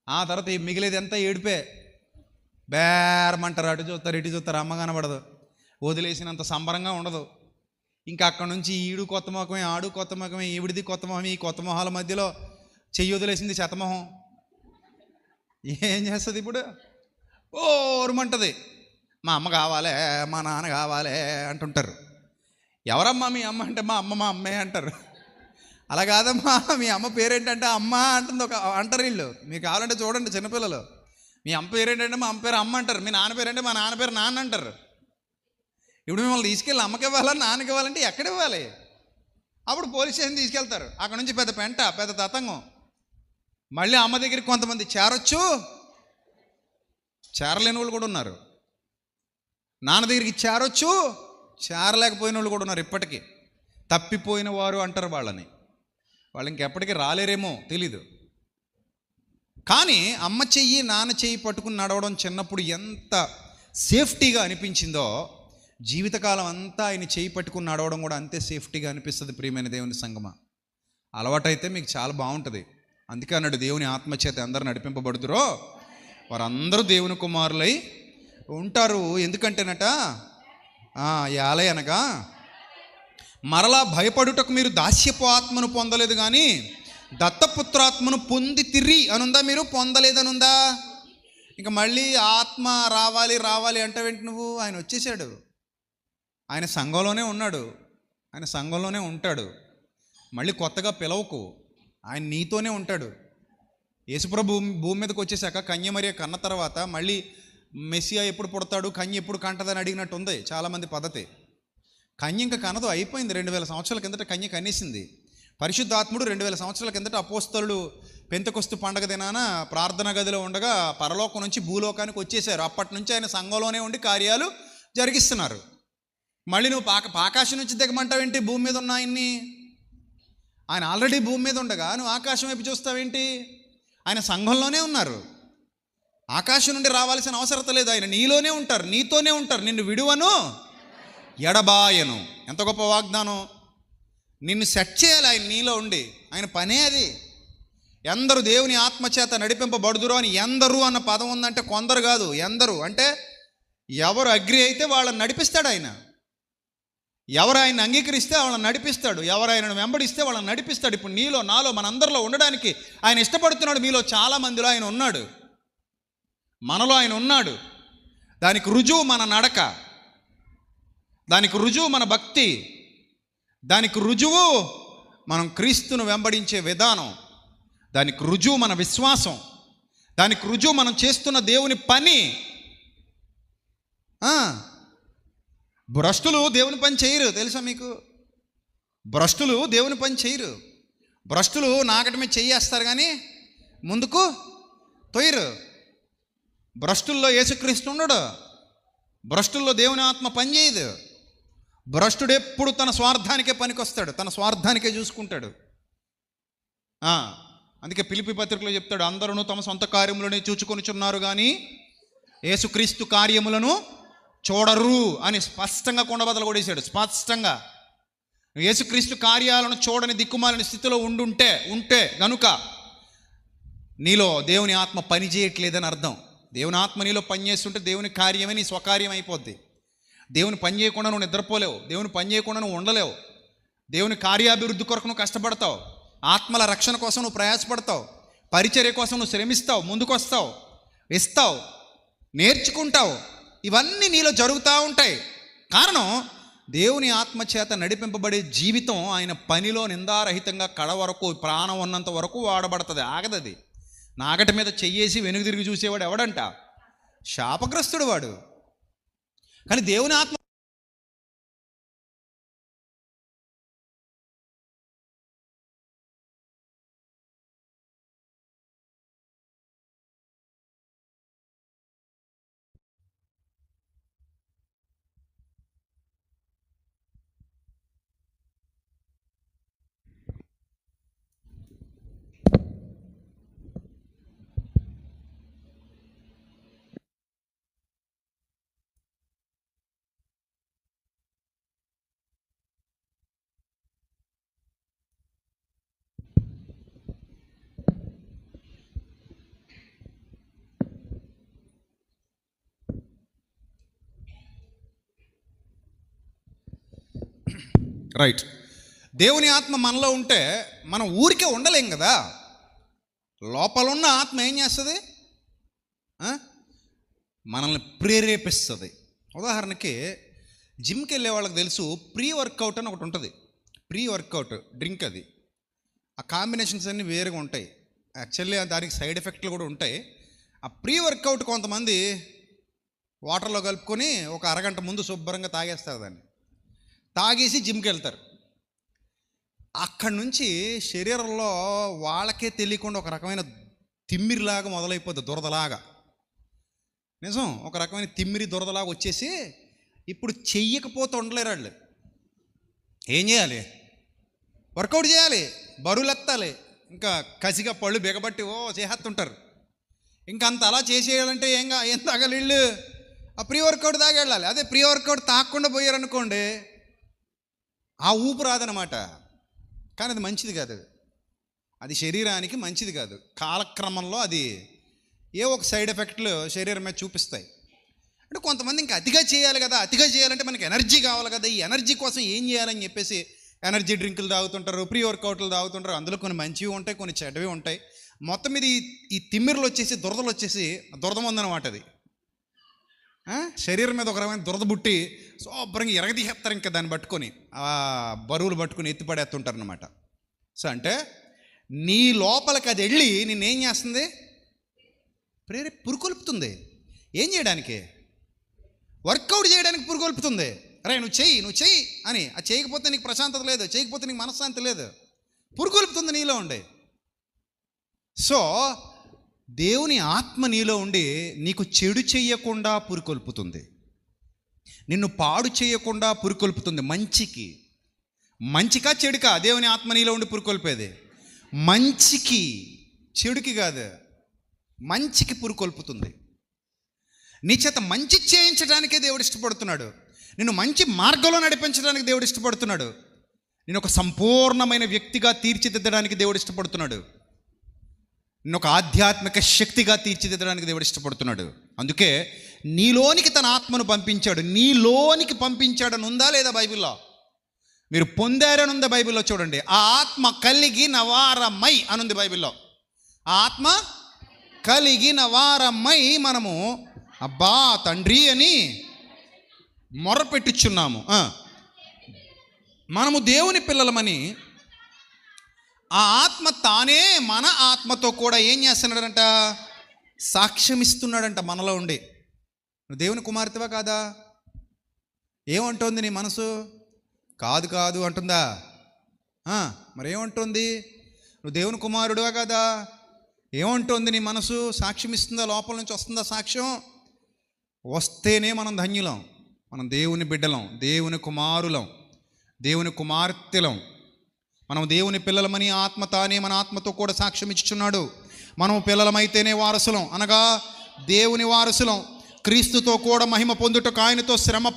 ఆ తర్వాత మిగిలేది ఎంత ఏడిపే, బేరమంటారు, అటు చూస్తారు ఇటు చూస్తారు, అమ్మ కనబడదు, వదిలేసినంత సంబరంగా ఉండదు. ఇంకా అక్కడ నుంచి ఈడు కొత్త మొహమే, ఆడు కొత్త మొహమే, ఈవిడిది కొత్త మొహం, ఈ కొత్త మొహాల మధ్యలో చెయ్యి వదిలేసింది శతమొహం. ఏం చేస్తుంది ఇప్పుడు? ఓరుమంటుంది, మా అమ్మ కావాలే, మా నాన్న కావాలే అంటుంటారు. ఎవరమ్మా మీ అమ్మ అంటే మా అమ్మ, మా అమ్మే అంటారు. అలా కాదమ్మా, మీ అమ్మ పేరేంటంటే అమ్మ అంటుంది అంటారు వీళ్ళు. మీకు కావాలంటే చూడండి చిన్నపిల్లలు, మీ అమ్మ పేరేంటంటే మా అమ్మ పేరు అమ్మ అంటారు, మీ నాన్న పేరంటే మా నాన్న పేరు నాన్న అంటారు. ఇప్పుడు మిమ్మల్ని తీసుకెళ్ళి అమ్మకి ఇవ్వాలా నాన్నకి ఇవ్వాలంటే ఎక్కడ ఇవ్వాలి? అప్పుడు పోలీస్ స్టేషన్ తీసుకెళ్తారు. అక్కడ నుంచి పెద్ద పెంట, పెద్ద తతంగం. మళ్ళీ అమ్మ దగ్గరికి కొంతమంది చేరొచ్చు, చేరలేని వాళ్ళు కూడా ఉన్నారు. నాన్న దగ్గరికి చేరొచ్చు, చేరలేకపోయిన వాళ్ళు కూడా ఉన్నారు. ఇప్పటికీ తప్పిపోయిన వారు అంటారు వాళ్ళని. వాళ్ళు ఇంకెప్పటికీ రాలేరేమో తెలీదు. కానీ అమ్మ చెయ్యి నాన్న చెయ్యి పట్టుకుని నడవడం చిన్నప్పుడు ఎంత సేఫ్టీగా అనిపించిందో, జీవితకాలం అంతా ఆయన చెయ్యి పట్టుకుని నడవడం కూడా అంతే సేఫ్టీగా అనిపిస్తుంది ప్రియమైన దేవుని సంగమా. అలవాటైతే మీకు చాలా బాగుంటుంది. అందుకే అన్నాడు, దేవుని ఆత్మచేత అందరూ నడిపింపబడుతురో వారందరూ దేవుని కుమారులై ఉంటారు. ఎందుకంటేనట యాలే అనగా మరలా భయపడుటకు మీరు దాస్యపు ఆత్మను పొందలేదు కానీ దత్తపుత్రాత్మను పొందితిరి అనుందా? మీరు పొందలేదనుందా? ఇంకా మళ్ళీ ఆత్మ రావాలి రావాలి అంటావేంటి నువ్వు? ఆయన వచ్చేసాడు, ఆయన సంఘంలోనే ఉన్నాడు, ఆయన సంఘంలోనే ఉంటాడు. మళ్ళీ కొత్తగా పిలవకు, ఆయన నీతోనే ఉంటాడు. యేసుప్రభు భూమి మీదకి వచ్చేసాక కన్యమరియ కన్న తర్వాత మళ్ళీ మెస్సియా ఎప్పుడు పుడతాడు, కన్య ఎప్పుడు కంటదని అడిగినట్టు ఉంది చాలామంది పద్ధతి. కన్య ఇంకా కనదు, అయిపోయింది. 2000 సంవత్సరాల కిందట కన్య కనేసింది. పరిశుద్ధాత్ముడు 2000 సంవత్సరాల కిందట అపోస్తలుడు పెంతెకొస్తు పండగ దినాన ప్రార్థన గదిలో ఉండగా పరలోకం నుంచి భూలోకానికి వచ్చేసారు. అప్పటి నుంచి ఆయన సంఘంలోనే ఉండి కార్యాలు జరిగిస్తున్నారు. మళ్ళీ నువ్వు ఆకాశం నుంచి దిగమంటావేంటి? భూమి మీద ఉన్న ఆయన్ని, ఆయన ఆల్రెడీ భూమి మీద ఉండగా నువ్వు ఆకాశం వైపు చూస్తావేంటి? ఆయన సంఘంలోనే ఉన్నారు. ఆకాశం నుండి రావాల్సిన అవసరత లేదు, ఆయన నీలోనే ఉంటారు, నీతోనే ఉంటారు. నిన్ను విడువను ఎడబాయను. ఎంత గొప్ప వాగ్దానం! నిన్ను సెట్ చేయాలి ఆయన నీలో ఉండి. ఆయన పనే అది. ఎందరు దేవుని ఆత్మచేత నడిపింపబడుదురో అని ఎందరు అన్న పదం ఉందంటే కొందరు కాదు, ఎందరు అంటే ఎవరు అగ్రి అయితే వాళ్ళని నడిపిస్తాడు ఆయన. ఎవరు ఆయన అంగీకరిస్తే వాళ్ళని నడిపిస్తాడు, ఎవరు ఆయనను వెంబడిస్తే వాళ్ళని నడిపిస్తాడు. ఇప్పుడు నీలో నాలో మనందరిలో ఉండడానికి ఆయన ఇష్టపడుతున్నాడు. మీలో చాలామందిలో ఆయన ఉన్నాడు, మనలో ఆయన ఉన్నాడు. దానికి రుజువు మన నడక, దానికి రుజువు మన భక్తి, దానికి రుజువు మనం క్రీస్తును వెంబడించే విధానం, దానికి రుజువు మన విశ్వాసం, దానికి రుజువు మనం చేస్తున్న దేవుని పని. భ్రష్టులు దేవుని పని చేయరు, తెలుసా మీకు? భ్రష్టులు దేవుని పని చేయరు. భ్రష్టులు నాకటి మీద చెయ్యేస్తారు కానీ ముందుకు తొయ్యరు. భ్రష్టుల్లో యేసుక్రీస్తు ఉండడు, భ్రష్టుల్లో దేవుని ఆత్మ పనిచేయదు. భ్రష్టుడు ఎప్పుడు తన స్వార్థానికే పనికొస్తాడు, తన స్వార్థానికే చూసుకుంటాడు. అందుకే ఫిలిప్పీ పత్రికలో చెప్తాడు, అందరూ తమ సొంత కార్యములనే చూచుకొనిచున్నారు కానీ యేసుక్రీస్తు కార్యములను చూడరు అని స్పష్టంగా కొండబద్దలు కొడేశాడు. స్పష్టంగా యేసుక్రీస్తు కార్యాలను చూడని దిక్కుమాలిన స్థితిలో ఉంటే గనుక నీలో దేవుని ఆత్మ పని చేయట్లేదని అర్థం. దేవుని ఆత్మ నీలో పనిచేస్తుంటే దేవుని కార్యమే నీ స్వకార్యం అయిపోద్ది. దేవుని పని చేయకుండా నువ్వు నిద్రపోలేవు, దేవుని పని చేయకుండా నువ్వు ఉండలేవు. దేవుని కార్యాభివృద్ధి కొరకు నువ్వు కష్టపడతావు, ఆత్మల రక్షణ కోసం నువ్వు ప్రయాసపడతావు, పరిచర్య కోసం నువ్వు శ్రమిస్తావు, ముందుకొస్తావు, ఇస్తావు, నేర్చుకుంటావు. ఇవన్నీ నీలో జరుగుతూ ఉంటాయి. కారణం దేవుని ఆత్మచేత నడిపింపబడే జీవితం ఆయన పనిలో నిందారహితంగా కడ వరకు, ప్రాణం ఉన్నంత వరకు వాడబడుతుంది, ఆగదది. నాగటి మీద చెయ్యేసి వెనుక తిరిగి చూసేవాడు ఎవడంట? శాపగ్రస్తుడు వాడు. కానీ దేవుని ఆత్మ రైట్. దేవుని ఆత్మ మనలో ఉంటే మనం ఊరికే ఉండలేం కదా. లోపల ఉన్న ఆత్మ ఏం చేస్తుంది? మనల్ని ప్రేరేపిస్తుంది. ఉదాహరణకి జిమ్కి వెళ్ళే వాళ్ళకి తెలుసు, ప్రీ వర్కౌట్ అని ఒకటి ఉంటుంది. ప్రీ వర్కౌట్ డ్రింక్ అది. ఆ కాంబినేషన్స్ అన్నీ వేరుగా ఉంటాయి. యాక్చువల్లీ దానికి సైడ్ ఎఫెక్ట్లు కూడా ఉంటాయి. ఆ ప్రీ వర్కౌట్ కొంతమంది వాటర్లో కలుపుకొని ఒక అరగంట ముందు శుభ్రంగా తాగేస్తారు. దాన్ని తాగేసి జిమ్కి వెళ్తారు. అక్కడి నుంచి శరీరంలో వాళ్ళకే తెలియకుండా ఒక రకమైన తిమ్మిరిలాగా మొదలైపోతుంది, దురదలాగా. నిజం, ఒక రకమైన తిమ్మిరి దురదలాగా వచ్చేసి ఇప్పుడు చెయ్యకపోతే ఉండలేరు వాళ్ళు. ఏం చేయాలి? వర్కౌట్ చేయాలి, బరువులు ఎత్తాలి, ఇంకా కసిగా పళ్ళు బిగబట్టి చేసేస్తుంటారు. ఇంకా అంత అలా చేసేయాలంటే ఏం తాగాలి వీళ్ళు? ఆ ప్రీ వర్కౌట్ తాగి వెళ్ళాలి. అదే ప్రీ వర్కౌట్ తాగకుండా పోయారనుకోండి, ఆ ఊపు రాదనమాట. కానీ అది మంచిది కాదు, అది శరీరానికి మంచిది కాదు. కాలక్రమంలో అది ఒక సైడ్ ఎఫెక్ట్లు శరీరం మీద చూపిస్తాయి. అంటే కొంతమంది ఇంకా అతిగా చేయాలి కదా, అతిగా చేయాలంటే మనకి ఎనర్జీ కావాలి కదా, ఈ ఎనర్జీ కోసం ఏం చేయాలని చెప్పేసి ఎనర్జీ డ్రింకులు తాగుతుంటారు, ప్రీ వర్కౌట్లు తాగుతుంటారు. అందులో కొన్ని మంచివి ఉంటాయి, కొన్ని చెడ్డవి ఉంటాయి. మొత్తం మీద ఈ తిమ్మిర్లు వచ్చేసి, దురదలు వచ్చేసి, దురద మందనమాట అది. శరీరం మీద ఒక రకమైన దురద బుట్టి శుభ్రంగా ఎరగదీసేస్తారు. ఇంకా దాన్ని పట్టుకొని ఆ బరువులు పట్టుకొని ఎత్తిపడేస్తుంటారు అనమాట. సో అంటే నీ లోపలికి అది వెళ్ళి నిన్నేం చేస్తుంది? పురుకొల్పుతుంది. ఏం చేయడానికి? వర్కౌట్ చేయడానికి పురుకొల్పుతుంది. అరే నువ్వు చెయ్యి అని. అది చేయకపోతే నీకు ప్రశాంతత లేదు, చేయకపోతే నీకు మనశ్శాంతి లేదు, పురుకొల్పుతుంది నీలో ఉండే. సో దేవుని ఆత్మ నీలో ఉండి నీకు చెడు చేయకుండా పురికొల్పుతుంది, నిన్ను పాడు చేయకుండా పురికొల్పుతుంది. మంచికా చెడుకా? దేవుని ఆత్మ నీలో ఉండి పురికొల్పేది మంచికి, చెడుకి కాదు, మంచికి పురికొల్పుతుంది. నీ చేత మంచి చేయించడానికే దేవుడు ఇష్టపడుతున్నాడు. నిన్ను మంచి మార్గంలో నడిపించడానికి దేవుడు ఇష్టపడుతున్నాడు. నేను ఒక సంపూర్ణమైన వ్యక్తిగా తీర్చిదిద్దడానికి దేవుడు ఇష్టపడుతున్నాడు. నిన్ను ఒక ఆధ్యాత్మిక శక్తిగా తీర్చిదిద్దడానికి దేవుడు ఇష్టపడుతున్నాడు. అందుకే నీలోనికి తన ఆత్మను పంపించాడు. నీలోనికి పంపించాడని ఉందా లేదా బైబిల్లో? మీరు పొందారని ఉందా బైబిల్లో? చూడండి, ఆ ఆత్మ కలిగిన వారమై అనుంది బైబిల్లో. ఆ ఆత్మ కలిగిన వారమై మనము అబ్బా తండ్రి అని మొరపెట్టుచున్నాము. మనము దేవుని పిల్లలమని ఆ ఆత్మ తానే మన ఆత్మతో కూడా ఏం చేస్తున్నాడంట? సాక్ష్యం ఇస్తున్నాడంట మనలో ఉండి. నువ్వు దేవుని కుమార్తెవా కాదా? ఏమంటుంది నీ మనసు? కాదు అంటుందా? మరేమంటుంది? నువ్వు దేవుని కుమారుడువా కాదా? ఏమంటుంది నీ మనసు? సాక్ష్యం ఇస్తుందా? లోపల నుంచి వస్తుందా సాక్ష్యం? వస్తేనే మనం ధన్యులం, మనం దేవుని బిడ్డలం, దేవుని కుమారులం, దేవుని కుమార్తెలం. మనం దేవుని పిల్లలమని ఆత్మ తానే మన ఆత్మతో కూడా సాక్ష్యం ఇచ్చుచున్నాడు. మనం పిల్లలమైతేనే వారసులం, అనగా దేవుని వారసులం. క్రీస్తుతో కూడా మహిమ పొందుటకు ఆయనతో శ్రమ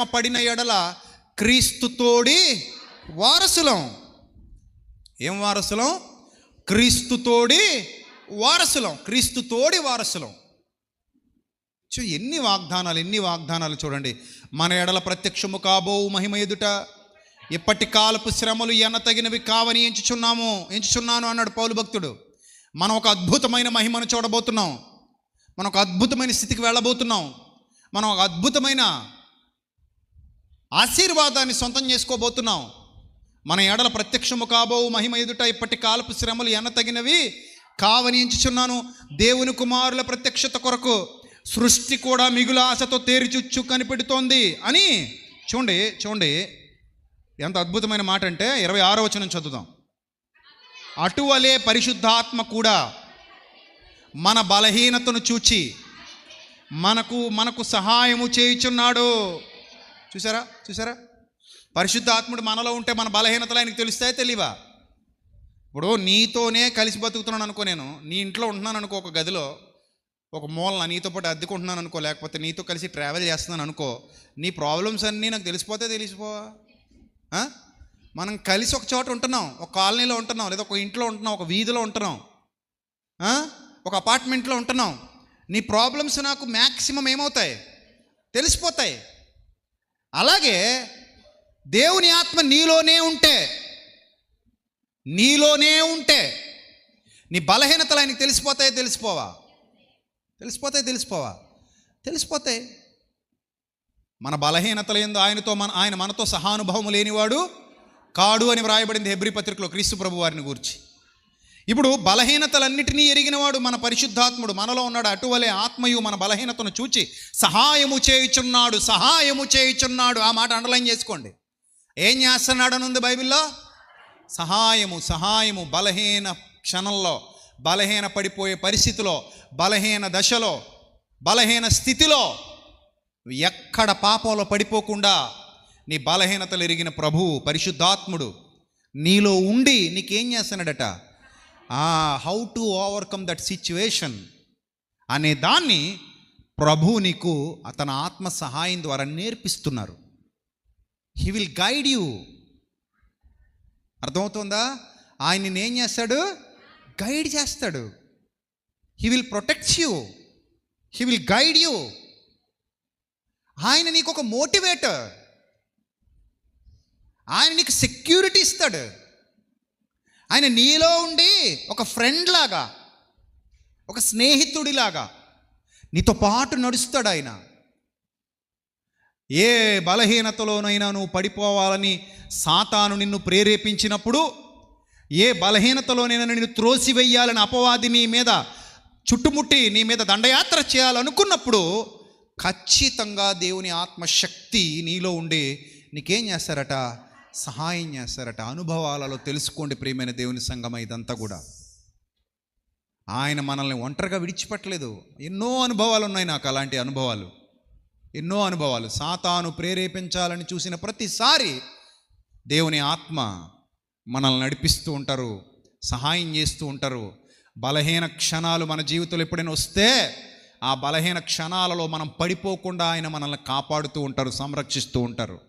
పడిన ఎడల క్రీస్తుతోడి వారసులం. ఏం వారసులం? క్రీస్తుతోడి వారసులం. ఎన్ని వాగ్దానాలు చూడండి. మన ఎడల ప్రత్యక్షము కాబోవు మహిమ ఎదుట ఇప్పటి కాలపు శ్రమలు ఎన్నతగినవి కావని ఎంచుచున్నాను అన్నాడు పౌలు భక్తుడు. మనం ఒక అద్భుతమైన మహిమను చూడబోతున్నాం. మనం ఒక అద్భుతమైన స్థితికి వెళ్ళబోతున్నాం. మనం ఒక అద్భుతమైన ఆశీర్వాదాన్ని సొంతం చేసుకోబోతున్నాం. మన ఎడల ప్రత్యక్షము కాబోవు మహిమ ఎదుట ఇప్పటి కాలపు శ్రమలు ఎన్నతగినవి కావని ఎంచుచున్నాను. దేవుని కుమారుల ప్రత్యక్షత కొరకు సృష్టి కూడా మిగుల ఆశతో తేరిచుచ్చు కనిపెడుతోంది అని. చూడండి ఎంత అద్భుతమైన మాట అంటే 26వ వచనం చదువుదాం. అటువలే పరిశుద్ధాత్మ కూడా మన బలహీనతను చూచి మనకు సహాయము చేయుచున్నాడు. చూసారా పరిశుద్ధాత్ముడు మనలో ఉంటే మన బలహీనతలు ఆయనకు తెలుస్తాయో తెలియవా? ఇప్పుడు నీతోనే కలిసి బతుకుతున్నాను అనుకో, నేను నీ ఇంట్లో ఉంటున్నాను అనుకో, ఒక గదిలో ఒక మూలన నీతో పాటు అద్దెకుంటున్నాను అనుకో, లేకపోతే నీతో కలిసి ట్రావెల్ చేస్తున్నాను అనుకో, నీ ప్రాబ్లమ్స్ అన్నీ నాకు తెలిసిపోవా? మనం కలిసి ఒక చోట ఉంటున్నాం, ఒక కాలనీలో ఉంటున్నాం, లేదా ఒక ఇంట్లో ఉంటున్నాం, ఒక వీధిలో ఉంటున్నాం, ఒక అపార్ట్మెంట్లో ఉంటున్నాం. నీ ప్రాబ్లమ్స్ నాకు మ్యాక్సిమం ఏమవుతాయి? తెలిసిపోతాయి. అలాగే దేవుని ఆత్మ నీలోనే ఉంటే నీ బలహీనతలు ఆయనకి తెలిసిపోతాయి. మన బలహీనతల యందు ఆయన మనతో సహానుభవము లేనివాడు కాడు అని వ్రాయబడింది హెబ్రీ పత్రికలో క్రీస్తు ప్రభు వారిని గూర్చి. ఇప్పుడు బలహీనతలన్నిటినీ ఎరిగినవాడు మన పరిశుద్ధాత్ముడు మనలో ఉన్నాడు. అటువలే ఆత్మయు మన బలహీనతను చూచి సహాయము చేయుచున్నాడు. ఆ మాట అండర్లైన్ చేసుకోండి. ఏం చేస్తున్నాడు అని ఉంది బైబిల్లో? సహాయము. బలహీన క్షణంలో, బలహీన పడిపోయే పరిస్థితిలో, బలహీన దశలో, బలహీన స్థితిలో ఎక్కడ పాపంలో పడిపోకుండా నీ బలహీనతలు ఎరిగిన ప్రభువు పరిశుద్ధాత్ముడు నీలో ఉండి నీకేం చేస్తున్నాడట? How to overcome that situation అనే దాన్ని ప్రభు నీకు తన ఆత్మ సహాయం ద్వారా నేర్పిస్తున్నారు. He will guide you. అర్థమవుతుందా? ఆయన ఏం చేస్తాడు? గైడ్ చేస్తాడు. He will protect you, he will guide you. ఆయన నీకు ఒక మోటివేటర్, ఆయన నీకు సెక్యూరిటీ ఇస్తాడు. ఆయన నీలో ఉండి ఒక ఫ్రెండ్ లాగా, ఒక స్నేహితుడిలాగా నీతో పాటు నడుస్తాడు. ఆయన ఏ బలహీనతలోనైనా నువ్వు పడిపోవాలని సాతాను నిన్ను ప్రేరేపించినప్పుడు, ఏ బలహీనతలోనైనా నిన్ను త్రోసివెయ్యాలని అపవాది నీ మీద చుట్టుముట్టి నీ మీద దండయాత్ర చేయాలనుకున్నప్పుడు ఖచ్చితంగా దేవుని ఆత్మశక్తి నీలో ఉండి నీకేం చేస్తారట? సహాయం చేస్తారట. అనుభవాలలో తెలుసుకోండి ప్రియమైన దేవుని సంగమం. ఇదంతా కూడా ఆయన మనల్ని ఒంటరిగా విడిచిపెట్టలేదు. ఎన్నో అనుభవాలు ఉన్నాయి నాకు, అలాంటి అనుభవాలు, ఎన్నో అనుభవాలు. సాతాను ప్రేరేపించాలని చూసిన ప్రతిసారి దేవుని ఆత్మ మనల్ని నడిపిస్తూ ఉంటారు, సహాయం చేస్తూ ఉంటారు. బలహీన క్షణాలు మన జీవితంలో ఎప్పుడైనా వస్తే ఆ బలహీన క్షణాలలో మనం పడిపోకుండా ఆయన మనల్ని కాపాడుతూ ఉంటారు, సంరక్షిస్తూ ఉంటారు.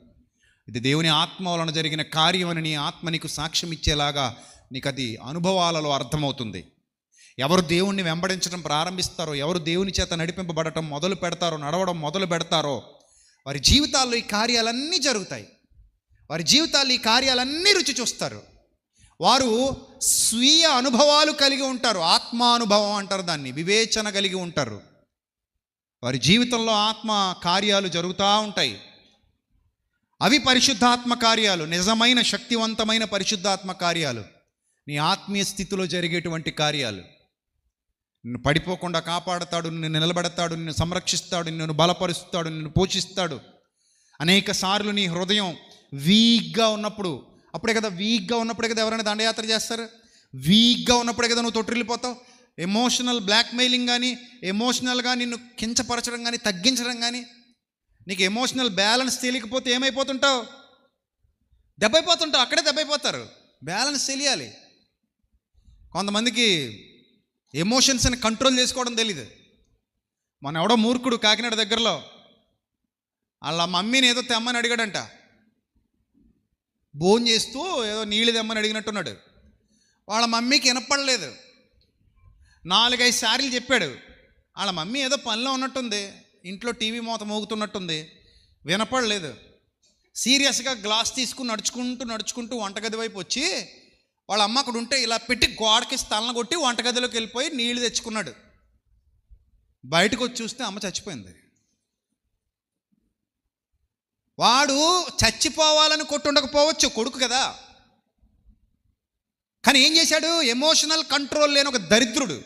ఇది దేవుని ఆత్మ వలన జరిగిన కార్యం అని నీ ఆత్మ నీకు సాక్ష్యం ఇచ్చేలాగా నీకు అది అనుభవాలలో అర్థమవుతుంది. ఎవరు దేవుణ్ణి వెంబడించడం ప్రారంభిస్తారో, ఎవరు దేవుని చేత నడిపింపబడటం మొదలు పెడతారో, నడవడం మొదలు పెడతారో, వారి జీవితాల్లో ఈ కార్యాలన్నీ జరుగుతాయి. వారి జీవితాల్లో ఈ కార్యాలన్నీ రుచి చూస్తారు. వారు స్వీయ అనుభవాలు కలిగి ఉంటారు. ఆత్మానుభవం అంటారు దాన్ని, వివేచన కలిగి ఉంటారు. వారి జీవితంలో ఆత్మ కార్యాలు జరుగుతూ ఉంటాయి. అవి పరిశుద్ధాత్మ కార్యాలు, నిజమైన శక్తివంతమైన పరిశుద్ధాత్మ కార్యాలు, నీ ఆత్మీయ స్థితిలో జరిగేటువంటి కార్యాలు. నిన్ను పడిపోకుండా కాపాడతాడు, నిన్ను నిలబెడతాడు, నిన్ను సంరక్షిస్తాడు, నిన్ను బలపరుస్తాడు, నిన్ను పోషిస్తాడు. అనేక సార్లు నీ హృదయం వీక్గా ఉన్నప్పుడు, అప్పుడే కదా ఎవరైనా దండయాత్ర చేస్తారు? వీక్గా ఉన్నప్పుడే కదా నువ్వు తొట్టిల్లిపోతావు. ఎమోషనల్ బ్లాక్మెయిలింగ్ కానీ, ఎమోషనల్గా నిన్ను కించపరచడం కానీ, తగ్గించడం కానీ, నీకు ఎమోషనల్ బ్యాలెన్స్ తెలియకపోతే ఏమైపోతుంటావు? దెబ్బైపోతుంటావు. అక్కడే దెబ్బైపోతారు. బ్యాలెన్స్ తెలియాలి. కొంతమందికి ఎమోషన్స్ని కంట్రోల్ చేసుకోవడం తెలీదు. మన ఎవడో మూర్ఖుడు కాకినాడ దగ్గరలో వాళ్ళ మమ్మీని ఏదో తెమ్మని అడిగాడంట. భోజనం చేస్తూ ఏదో నీళ్ళు తెమ్మని అడిగినట్టున్నాడు. వాళ్ళ మమ్మీకి వినపడలేదు. 4-5 సార్లు చెప్పాడు. వాళ్ళ మమ్మీ ఏదో పనిలో ఉన్నట్టుంది, ఇంట్లో టీవీ మోత మోగుతున్నట్టుంది, వినపడలేదు. సీరియస్గా గ్లాస్ తీసుకుని నడుచుకుంటూ వంటగది వైపు వచ్చి వాళ్ళ అమ్మ అక్కడ ఉంటే ఇలా పెట్టి గోడకి స్థలం కొట్టి వంటగదిలోకి వెళ్ళిపోయి నీళ్లు తెచ్చుకున్నాడు. బయటకు వచ్చి చూస్తే అమ్మ చచ్చిపోయింది. వాడు చచ్చిపోవాలని కొట్టుండకపోవచ్చు, కొడుకు కదా. కానీ ఏం చేశాడు? ఎమోషనల్ కంట్రోల్ లేని ఒక దరిద్రుడు.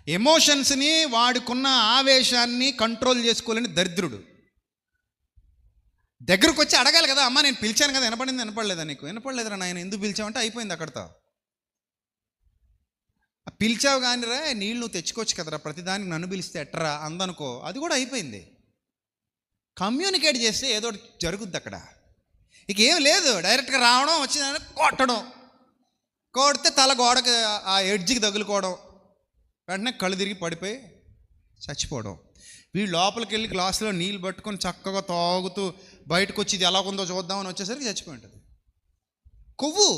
ఎమోషన్స్ని, వాడుకున్న ఆవేశాన్ని కంట్రోల్ చేసుకోలేని దరిద్రుడు దగ్గరకు వచ్చి అడగాలి కదా, అమ్మ నేను పిలిచాను కదా, వినపడలేదా నీకు? వినపడలేదురా నాయన, ఎందుకు పిలిచావంటే అయిపోయింది అక్కడితో. పిలిచావు కానీ రా, నీళ్ళు నువ్వు తెచ్చుకోవచ్చు కదరా, ప్రతిదానికి నన్ను పిలిస్తే ఎట్టరా అందనుకో, అది కూడా అయిపోయింది. కమ్యూనికేట్ చేస్తే ఏదో జరుగుద్ది అక్కడ. ఇక ఏం లేదు, డైరెక్ట్గా రావడం, వచ్చిందని కొట్టడం, కొడితే తల గోడకి ఆ ఎడ్జికి తగులుకోవడం, వెంటనే కళ్ళు తిరిగి పడిపోయి చచ్చిపోవడం. వీళ్ళు లోపలికి వెళ్ళి గ్లాసులో నీళ్ళు పట్టుకొని చక్కగా తాగుతూ బయటకు వచ్చి ఇది ఎలా ఉందో చూద్దామని వచ్చేసరికి చచ్చిపోయి ఉంటుంది. కొవ్వు.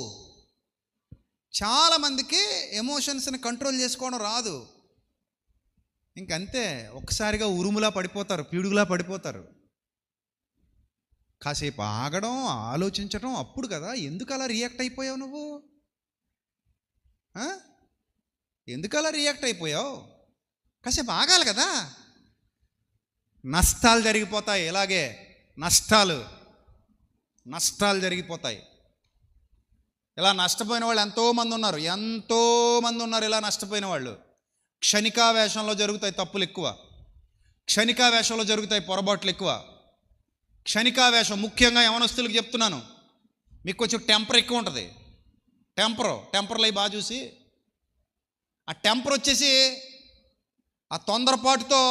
చాలామందికి ఎమోషన్స్ని కంట్రోల్ చేసుకోవడం రాదు. ఇంకంతే, ఒక్కసారిగా ఉరుములా పడిపోతారు, పిడుగులా పడిపోతారు. కాసేపు ఆగడం, ఆలోచించడం, అప్పుడు కదా ఎందుకు అలా రియాక్ట్ అయిపోయావు నువ్వు, ఎందుకు అలా రియాక్ట్ అయిపోయావు, కాసేపు ఆగాలి కదా. నష్టాలు జరిగిపోతాయి. ఇలాగే నష్టాలు జరిగిపోతాయి. ఇలా నష్టపోయిన వాళ్ళు ఎంతోమంది ఉన్నారు. ఇలా నష్టపోయిన వాళ్ళు క్షణికావేశంలో జరుగుతాయి తప్పులు ఎక్కువ, క్షణికావేశంలో జరుగుతాయి పొరపాట్లు ఎక్కువ. క్షణికావేశం ముఖ్యంగా యవనస్తులకు చెప్తున్నాను, మీకు కొంచెం టెంపర్ ఎక్కువ ఉంటుంది. టెంపర్లు అవి బాగా చూసి, ఆ టెంపర్ వచ్చేసి ఆ తొందరపాటుతో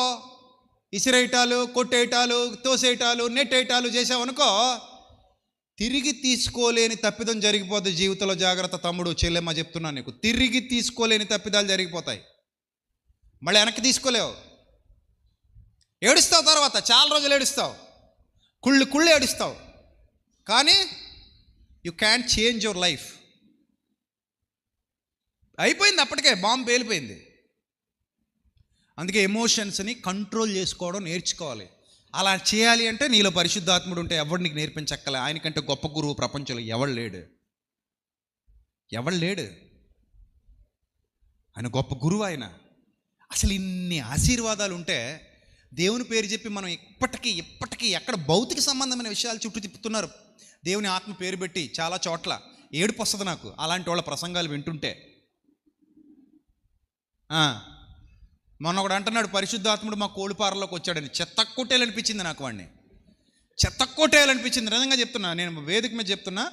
ఇసిరేయటాలు, కొట్టేయటాలు, తోసేయటాలు, నెట్టేయటాలు చేసావనుకో, తిరిగి తీసుకోలేని తప్పిదం జరిగిపోతుంది జీవితంలో. జాగ్రత్త తమ్ముడు, చెల్లెమ్మ, చెప్తున్నాను నీకు, తిరిగి తీసుకోలేని తప్పిదాలు జరిగిపోతాయి. మళ్ళీ వెనక్కి తీసుకోలేవు. ఏడుస్తావు, తర్వాత చాలా రోజులు ఏడుస్తావు, కుళ్ళు ఏడుస్తావు, కానీ you can change your life. అయిపోయింది, అప్పటికే బాంబు పేలిపోయింది. అందుకే ఎమోషన్స్ని కంట్రోల్ చేసుకోవడం నేర్చుకోవాలి. అలా చేయాలి అంటే నీలో పరిశుద్ధాత్ముడు ఉంటే ఎవడు నీకు నేర్పించక్కలే. ఆయనకంటే గొప్ప గురువు ప్రపంచంలో ఎవడు లేడు. ఆయన గొప్ప గురువు. ఆయన అసలు ఇన్ని ఆశీర్వాదాలు ఉంటే దేవుని పేరు చెప్పి మనం ఇప్పటికీ ఎక్కడ భౌతిక సంబంధమైన విషయాలు చుట్టూ తిప్పుతున్నారు. దేవుని ఆత్మ పేరు పెట్టి చాలా చోట్ల ఏడుపు వస్తుంది నాకు అలాంటి వాళ్ళ ప్రసంగాలు వింటుంటే. మొన్న ఒకడు అంటున్నాడు, పరిశుద్ధాత్ముడు మా కోడిపారలోకి వచ్చాడని. చెత్తక్కొట్టేయాలనిపించింది నాకు, వాడిని చెత్తక్కొట్టేయాలనిపించింది. నిజంగా చెప్తున్నా, నేను వేదిక మీద చెప్తున్నా.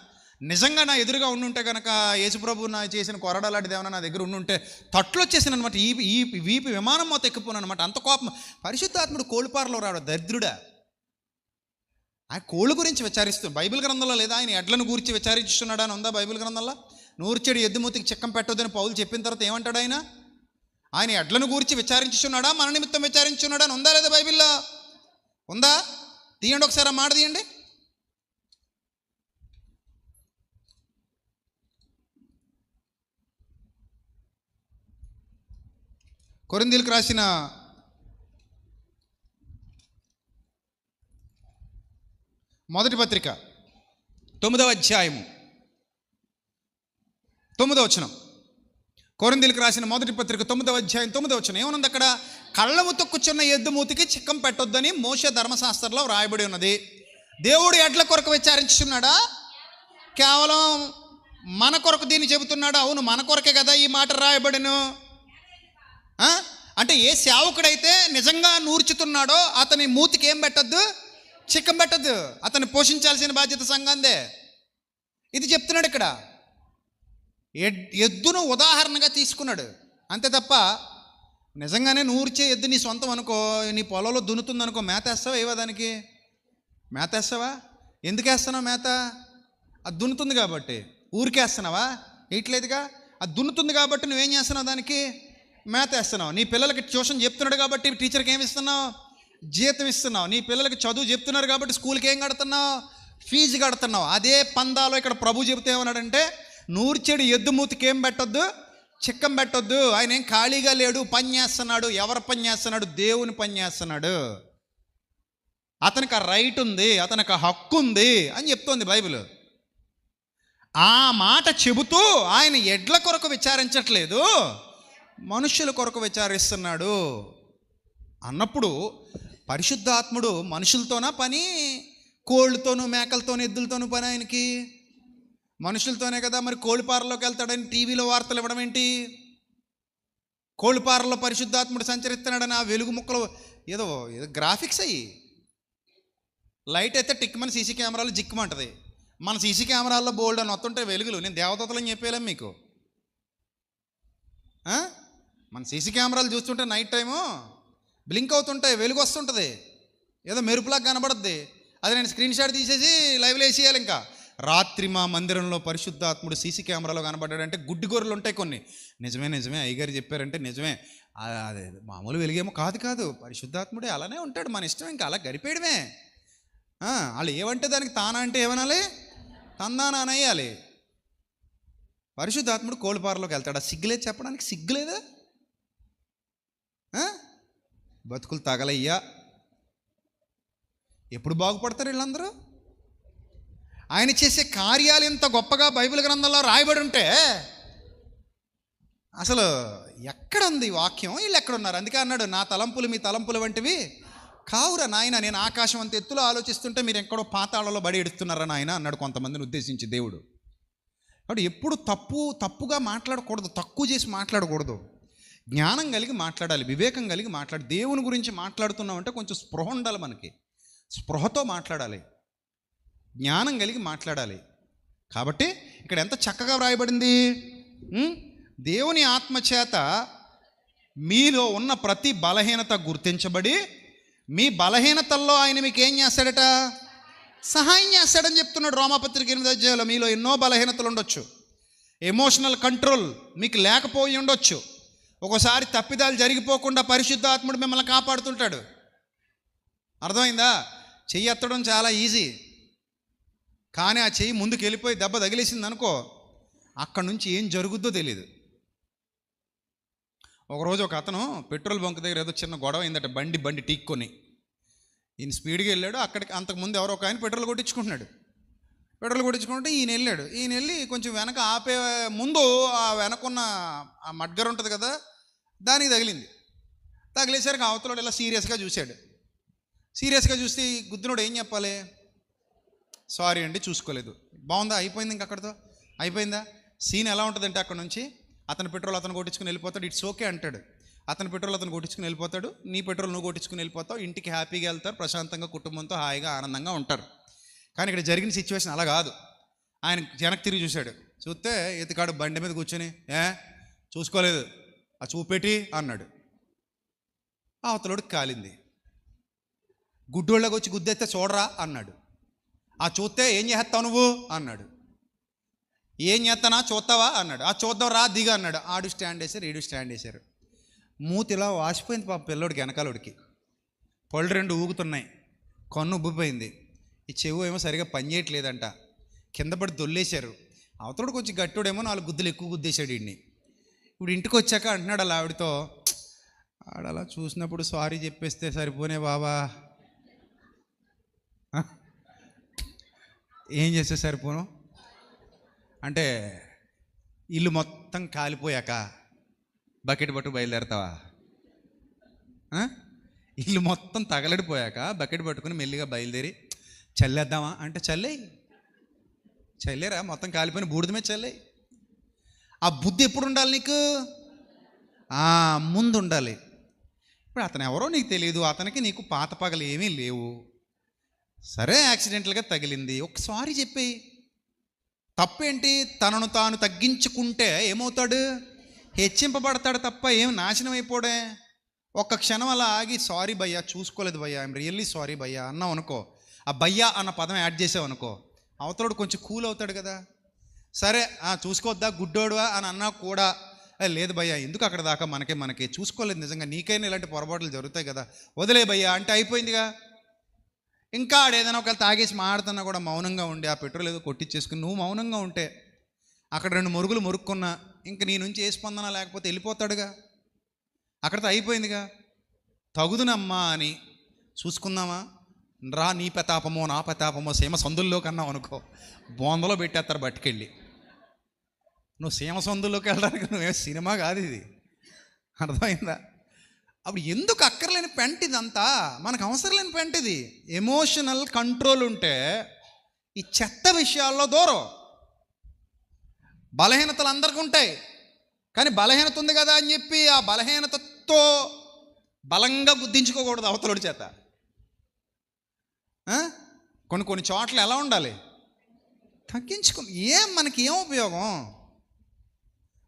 నిజంగా నా ఎదురుగా ఉండుంటే కనుక యేసుప్రభు నా చేసిన కొరడా లాంటిది ఏమైనా నా దగ్గర ఉండుంటే తట్లు వచ్చేసిన అనమాట. ఈ వీపు విమానం మొత్తం ఎక్కిపోను అనమాట, అంత కోపం. పరిశుద్ధాత్ముడు కోడిపారలో రాడు, దరిద్రుడా. ఆయన కోళ్ళు గురించి విచారిస్తూ బైబిల్ గ్రంథంలో లేదా, ఆయన ఎడ్లను గురించి విచారిస్తున్నాడా అని ఉందా బైబిల్ గ్రంథంలో? నూర్చెడు ఎద్దుమూతికి చిక్కం పెట్టొద్దని పౌలు చెప్పిన తర్వాత ఏమంటాడు ఆయన ఎడ్లను గూర్చి విచారించున్నాడా, మన నిమిత్తం విచారించున్నాడా అని ఉందా లేదా బైబిల్లో? ఉందా? తీయండి ఒకసారి, ఆ మాట తీయండి. కొరింథీయులకు రాసిన మొదటి పత్రిక 9వ అధ్యాయము 9వ వచనం. కొరింథీయులకు రాసిన మొదటి పత్రిక 9వ అధ్యాయం 9వ వచనం ఏమనుంది అక్కడ? కళ్ళము తొక్కుచున్న ఎద్దు మూతికి చిక్కం పెట్టొద్దని మోషే ధర్మశాస్త్రంలో వ్రాయబడి ఉన్నది. దేవుడు ఎడ్ల కొరకు విచారించున్నాడా? కేవలం మన కొరకు దీన్ని చెబుతున్నాడా? అవును, మన కొరకే కదా ఈ మాట రాయబడిను. అంటే ఏ సేవకుడైతే నిజంగా నూర్చుతున్నాడో అతని మూతికి ఏం పెట్టద్దు? చిక్కం పెట్టద్దు. అతన్ని పోషించాల్సిన బాధ్యత సంఘందే. ఇది చెప్తున్నాడు ఇక్కడ. ఎద్దును ఉదాహరణగా తీసుకున్నాడు అంతే తప్ప, నిజంగానే నూర్చే ఎద్దు నీ సొంతం అనుకో, నీ పొలంలో దున్నుతుంది అనుకో, మేత వేస్తావా? ఏవా దానికి మేత వేస్తావా? ఎందుకు వేస్తున్నావు మేత? అది దున్నుతుంది కాబట్టి. ఊరికేస్తున్నావా? వేయట్లేదుగా. అది దున్నుతుంది కాబట్టి నువ్వేం చేస్తున్నావు? దానికి మేత వేస్తున్నావు. నీ పిల్లలకి ట్యూషన్ చెప్తున్నాడు కాబట్టి టీచర్కి ఏమి ఇస్తున్నావు? జీతం ఇస్తున్నావు. నీ పిల్లలకి చదువు చెప్తున్నారు కాబట్టి స్కూల్కి ఏం కడుతున్నావు? ఫీజు కడుతున్నావు. అదే పందాలో ఇక్కడ ప్రభు చెబితే ఏమన్నాడంటే, నూర్చెడు ఎద్దు మూతికి ఏం పెట్టొద్దు? చిక్కం పెట్టొద్దు. ఆయన ఏం ఖాళీగా లేడు, పని చేస్తున్నాడు. ఎవరు పని చేస్తున్నాడు? దేవుని పని చేస్తున్నాడు. అతనికి ఆ రైట్ ఉంది, అతనికి ఆ హక్కు ఉంది అని చెప్తోంది బైబిల్. ఆ మాట చెబుతూ ఆయన ఎడ్ల కొరకు విచారించట్లేదు, మనుషుల కొరకు విచారిస్తున్నాడు అన్నప్పుడు పరిశుద్ధాత్ముడు మనుషులతోనా పని? కోళ్ళతోనూ మేకలతోనూ ఎద్దులతోనూ పని ఆయనకి? మనుషులతోనే కదా. మరి కోళ్ళపారలోకి వెళ్తాడని టీవీలో వార్తలు ఇవ్వడం ఏంటి? కోళ్ళపారలో పరిశుద్ధాత్ముడు సంచరిస్తున్నాడని ఆ వెలుగు ముక్కలు ఏదో గ్రాఫిక్స్ అయ్యి, లైట్ అయితే టిక్మని సీసీ కెమెరాలు జిక్కుమంటుంది. మన సీసీ కెమెరాల్లో బోల్డ్ అని వస్తుంటాయి వెలుగులు. నేను దేవదూతలని చెప్పేలేం మీకు. మన సీసీ కెమెరాలు చూస్తుంటే నైట్ టైము బ్లింక్ అవుతుంటాయి, వెలుగు వస్తుంటుంది, ఏదో మెరుపులాగా కనబడుద్ది. అది నేను స్క్రీన్ షాట్ తీసేసి లైవ్లో వేసేయాలి. ఇంకా రాత్రి మా మందిరంలో పరిశుద్ధాత్ముడు సీసీ కెమెరాలో కనబడ్డాడంటే గుడ్డి గొర్రెలు ఉంటాయి కొన్ని. నిజమే అయ్యగారు చెప్పారంటే నిజమే. అదే మామూలు వెలుగేమో కాదు. పరిశుద్ధాత్ముడే అలానే ఉంటాడు. మన ఇష్టం ఇంకా అలా గడిపేయడమే. వాళ్ళు ఏమంటే దానికి తానా అంటే ఏమనాలి? తందానా అనేయాలి. పరిశుద్ధాత్ముడు కోళ్ళపారలోకి వెళ్తాడు. సిగ్గులేదు చెప్పడానికి? సిగ్గులేదా? బతుకులు తగలయ్యా. ఎప్పుడు బాగుపడతారు వీళ్ళందరూ? ఆయన చేసే కార్యాలు ఇంత గొప్పగా బైబిల్ గ్రంథంలో రాయబడి ఉంటే అసలు ఎక్కడుంది వాక్యం? వీళ్ళు ఎక్కడున్నారు? అందుకే అన్నాడు, నా తలంపులు మీ తలంపులు వంటివి కావురా నాయన. నేను ఆకాశం అంత ఎత్తులో ఆలోచిస్తుంటే మీరు ఎక్కడో పాతాళలో బడి ఎడుతున్నారా నాయన అన్నాడు కొంతమందిని ఉద్దేశించి దేవుడు. కాబట్టి ఎప్పుడు తప్పుగా మాట్లాడకూడదు, తక్కువ చేసి మాట్లాడకూడదు. జ్ఞానం కలిగి మాట్లాడాలి, వివేకం కలిగి మాట్లాడి. దేవుని గురించి మాట్లాడుతున్నామంటే కొంచెం స్పృహ ఉండాలి మనకి. స్పృహతో మాట్లాడాలి, జ్ఞానం కలిగి మాట్లాడాలి. కాబట్టి ఇక్కడ ఎంత చక్కగా వ్రాయబడింది. దేవుని ఆత్మచేత మీలో ఉన్న ప్రతి బలహీనత గుర్తించబడి, మీ బలహీనతల్లో ఆయన మీకు ఏం చేస్తాడట? సహాయం చేస్తాడని చెప్తున్నాడు రోమాపత్రిక 8వ అధ్యాయంలో. మీలో ఎన్నో బలహీనతలు ఉండొచ్చు. ఎమోషనల్ కంట్రోల్ మీకు లేకపోయి ఉండొచ్చు. ఒకసారి తప్పిదాలు జరిగిపోకుండా పరిశుద్ధాత్ముడు మిమ్మల్ని కాపాడుతుంటాడు. అర్థమైందా? చెయ్యి ఎత్తడం చాలా ఈజీ, కానీ ఆ చెయ్యి ముందుకు వెళ్ళిపోయి దెబ్బ తగిలేసింది అనుకో, అక్కడి నుంచి ఏం జరుగుద్దో తెలియదు. ఒకరోజు ఒక అతను పెట్రోల్ బంక్ దగ్గర ఏదో చిన్న గొడవ అయిందట. బండి టీక్కొని ఈయన స్పీడ్గా వెళ్ళాడు. అక్కడికి అంతకుముందు ఎవరో ఒక ఆయన పెట్రోల్ కొట్టించుకుంటే ఈయన వెళ్ళి కొంచెం వెనక ఆపే ముందు ఆ వెనకున్న ఆ మడ్గర్ ఉంటుంది కదా, దానికి తగిలేసరికి అవతలోడు ఇలా సీరియస్గా చూసి గుద్దినోడు ఏం చెప్పాలి? సారీ అండి, చూసుకోలేదు. బాగుందా? అయిపోయింది. ఇంక అక్కడితో అయిపోయిందా? సీన్ ఎలా ఉంటుందంటే అక్కడ నుంచి అతని పెట్రోల్ అతను కొట్టించుకుని వెళ్ళిపోతాడు. ఇట్స్ ఓకే అంటాడు. అతని పెట్రోల్ అతను కొట్టించుకుని వెళ్ళిపోతాడు. నీ పెట్రోల్ నువ్వు కొట్టించుకుని వెళ్ళిపోతావు. ఇంటికి హ్యాపీగా వెళ్తారు, ప్రశాంతంగా కుటుంబంతో హాయిగా ఆనందంగా ఉంటారు. కానీ ఇక్కడ జరిగిన సిచ్యువేషన్ అలా కాదు. ఆయన వెనక్కి తిరిగి చూస్తే ఎతికాడు బండి మీద కూర్చొని, చూసుకోలేదు, ఆ చూపెట్టి అన్నాడు. అవతలోడికి కాలింది. గుడ్డోళ్ళకి వచ్చి గుద్దేస్తే చూడరా అన్నాడు. ఆ చూస్తే ఏం చేస్తావు నువ్వు అన్నాడు. ఏం చేస్తానా చూస్తావా అన్నాడు. ఆ చూద్దాం రా దిగా అన్నాడు. ఆడు స్టాండ్ వేశారు, ఈడు స్టాండ్ వేశారు. మూతిలా వాసిపోయింది పాప పిల్లోడికి, వెనకాలోడికి. పళ్ళు 2 ఊగుతున్నాయి, కన్ను ఉబ్బిపోయింది, ఈ చెవు ఏమో సరిగా పనిచేయట్లేదంట. కింద పడి దొల్లేశారు. అవతడు కొంచెం గట్టుడేమో 4 గుద్దులు ఎక్కువ గుద్దేశాడు వీడిని. ఇప్పుడు ఇంటికి వచ్చాక అంటున్నాడు అలా ఆవిడతో, ఆడలా చూసినప్పుడు సారీ చెప్పేస్తే సరిపోనే బాబా, ఏం చేస్తే సరిపోను అంటే ఇల్లు మొత్తం కాలిపోయాక బకెట్ పట్టు బయలుదేరతావా? ఇల్లు మొత్తం తగలడిపోయాక బకెట్ పట్టుకుని మెల్లిగా బయలుదేరి చల్లేద్దామా అంటే చల్లేరా, మొత్తం కాలిపోయిన బూడిద మీద చల్లేయి. ఆ బుద్ధి ఎప్పుడు ఉండాలి నీకు? ముందు ఉండాలి. ఇప్పుడు అతను ఎవరో నీకు తెలియదు, అతనికి నీకు పాత పగలు ఏమీ లేవు. సరే యాక్సిడెంటల్గా తగిలింది, ఒక సారీ చెప్పేయి. తప్పేంటి? తనను తాను తగ్గించుకుంటే ఏమవుతాడు? హెచ్చింపబడతాడు తప్ప ఏం నాశనం అయిపోడే. ఒక్క క్షణం అలా ఆగి సారీ భయ్యా, చూసుకోలేదు భయ్యా, ఐఎమ్ రియల్లీ సారీ భయ్యా అన్నావు అనుకో, ఆ భయ్యా అన్న పదం యాడ్ చేసావు అనుకో, అవతలోడు కొంచెం కూల్ అవుతాడు కదా. సరే చూసుకోవద్దా గుడ్డోడువా అని అన్నా కూడా లేదు భయ్యా, ఎందుకు అక్కడ దాకా మనకే చూసుకోలేదు, నిజంగా నీకైనా ఇలాంటి పొరపాట్లు జరుగుతాయి కదా, వదిలే భయ్యా అంటే అయిపోయిందిగా. ఇంకా ఆడేదైనా ఒకవేళ తాగేసి మాడుతున్నా కూడా మౌనంగా ఉండి ఆ పెట్రోల్ ఏదో కొట్టించేసుకుని నువ్వు మౌనంగా ఉంటే అక్కడ 2 మురుగులు మురుక్కున్నా ఇంక నీ నుంచి ఏ స్పందన లేకపోతే వెళ్ళిపోతాడుగా, అక్కడితో అయిపోయిందిగా. తగుదునమ్మా అని చూసుకుందామా, రా నీ ప్రతాపమో నా ప్రతాపమో సీమ సందుల్లో కన్నావు అనుకో, బోందలో పెట్టేస్తారు బట్టుకెళ్ళి. నువ్వు సీమ సందుల్లోకి వెళ్ళడానికి నువ్వే సినిమా కాదు ఇది, అర్థమైందా? అప్పుడు ఎందుకు అక్కర్లేని పెంట ఇదంతా, మనకు అవసరం లేని పెంట ఇది. ఎమోషనల్ కంట్రోల్ ఉంటే ఈ చెత్త విషయాల్లో దూరం. బలహీనతలు అందరికీ ఉంటాయి, కానీ బలహీనత ఉంది కదా అని చెప్పి ఆ బలహీనతతో బలంగా గుర్తించుకోకూడదు అవతలుడి చేత. కొన్ని చోట్ల ఎలా ఉండాలి, తగ్గించుకో. మనకి ఏం ఉపయోగం,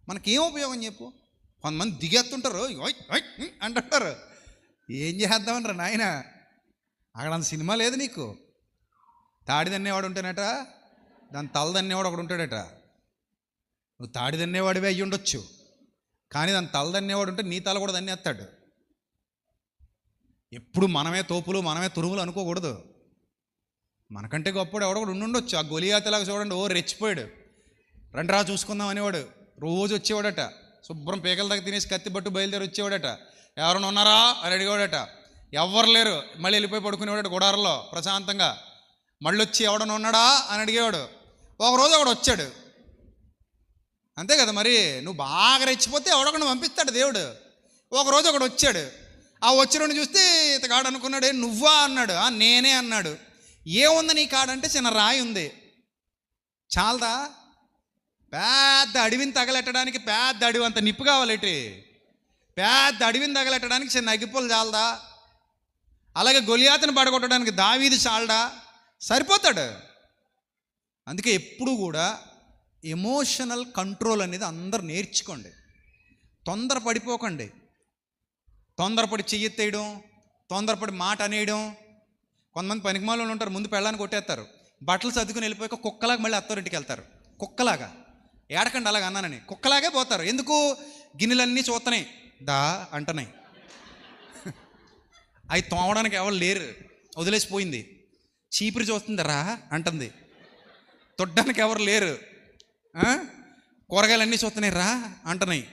మనకేం ఉపయోగం చెప్పు. కొంతమంది దిగెత్తుంటారు అంటుంటారు, ఏం చేద్దామనరా నాయన, అక్కడ అంత సినిమా లేదు నీకు. తాడిదన్నేవాడు ఉంటేనట దాని తలదన్నేవాడు ఒకడు ఉంటాడట. నువ్వు తాడిదన్నేవాడివే అయ్యి ఉండొచ్చు, కానీ దాని తలదన్నేవాడు ఉంటే నీ తల కూడా దన్నేస్తాడు. ఎప్పుడు మనమే తోపులు మనమే తురుములు అనుకోకూడదు. మనకంటే గొప్పడు ఎవడొకడు ఉండుండొచ్చు. ఆ గొలియాతలాగా చూడండి, రెచ్చిపోయాడు, రండిరా చూసుకుందాం అనేవాడు. రోజు వచ్చేవాడట, శుభ్రం పీకల దగ్గర తినేసి కత్తి పట్టు బయలుదేరి వచ్చేవాడట. ఎవరైనా ఉన్నారా అని అడిగేవాడట, ఎవ్వరు లేరు, మళ్ళీ వెళ్ళిపోయి పడుకునేవాడట గుడారంలో ప్రశాంతంగా. మళ్ళీ వచ్చి ఎవడన్నా ఉన్నాడా అని అడిగేవాడు. ఒకరోజు ఒకడు వచ్చాడు, అంతే కదా మరి, నువ్వు బాగా రెచ్చిపోతే ఎవడొకడు పంపిస్తాడు దేవుడు. ఒకరోజు ఒకడు వచ్చాడు, ఆ వచ్చినోడిని చూస్తే ఇతగాడు అనుకున్నాడు, నువ్వా అన్నాడు. నేనే అన్నాడు. ఏముంది నీ కాడంటే చిన్న రాయి ఉంది, చాలదా? పెద్ద అడవిని తగలెట్టడానికి పెద్ద అడవి అంత నిప్పు కావాలేటి, పెద్ద అడవిని తగలెట్టడానికి చిన్న అగ్గిపుల్ల చాలదా? అలాగే గొలియాతను పడగొట్టడానికి దావీదు చాలడా? సరిపోతాడు. అందుకే ఎప్పుడు కూడా ఎమోషనల్ కంట్రోల్ అనేది అందరు నేర్చుకోండి. తొందర పడిపోకండి, తొందరపడి చెయ్యెత్తేయడం, తొందరపడి మాట అనేయడం. కొంతమంది పనికిమాలలో ఉంటారు, ముందు పెళ్ళాన్ని కొట్టేస్తారు, బట్టలు సర్దుకుని వెళ్ళిపోయాక కుక్కలాగా మళ్ళీ అత్తోరింటికి వెళ్తారు. కుక్కలాగా ఏడకండి అలాగ అన్నానని, కుక్కలాగే పోతారు. ఎందుకు? గిన్నెలన్నీ చూస్తున్నాయి దా అంటున్నాయి, అవి తోమడానికి ఎవరు లేరు, వదిలేసిపోయింది. చీపురు చూస్తుంది రా అంటుంది, తొడ్డానికి ఎవరు లేరు. కూరగాయలన్నీ చూస్తున్నాయి రా అంటున్నాయి,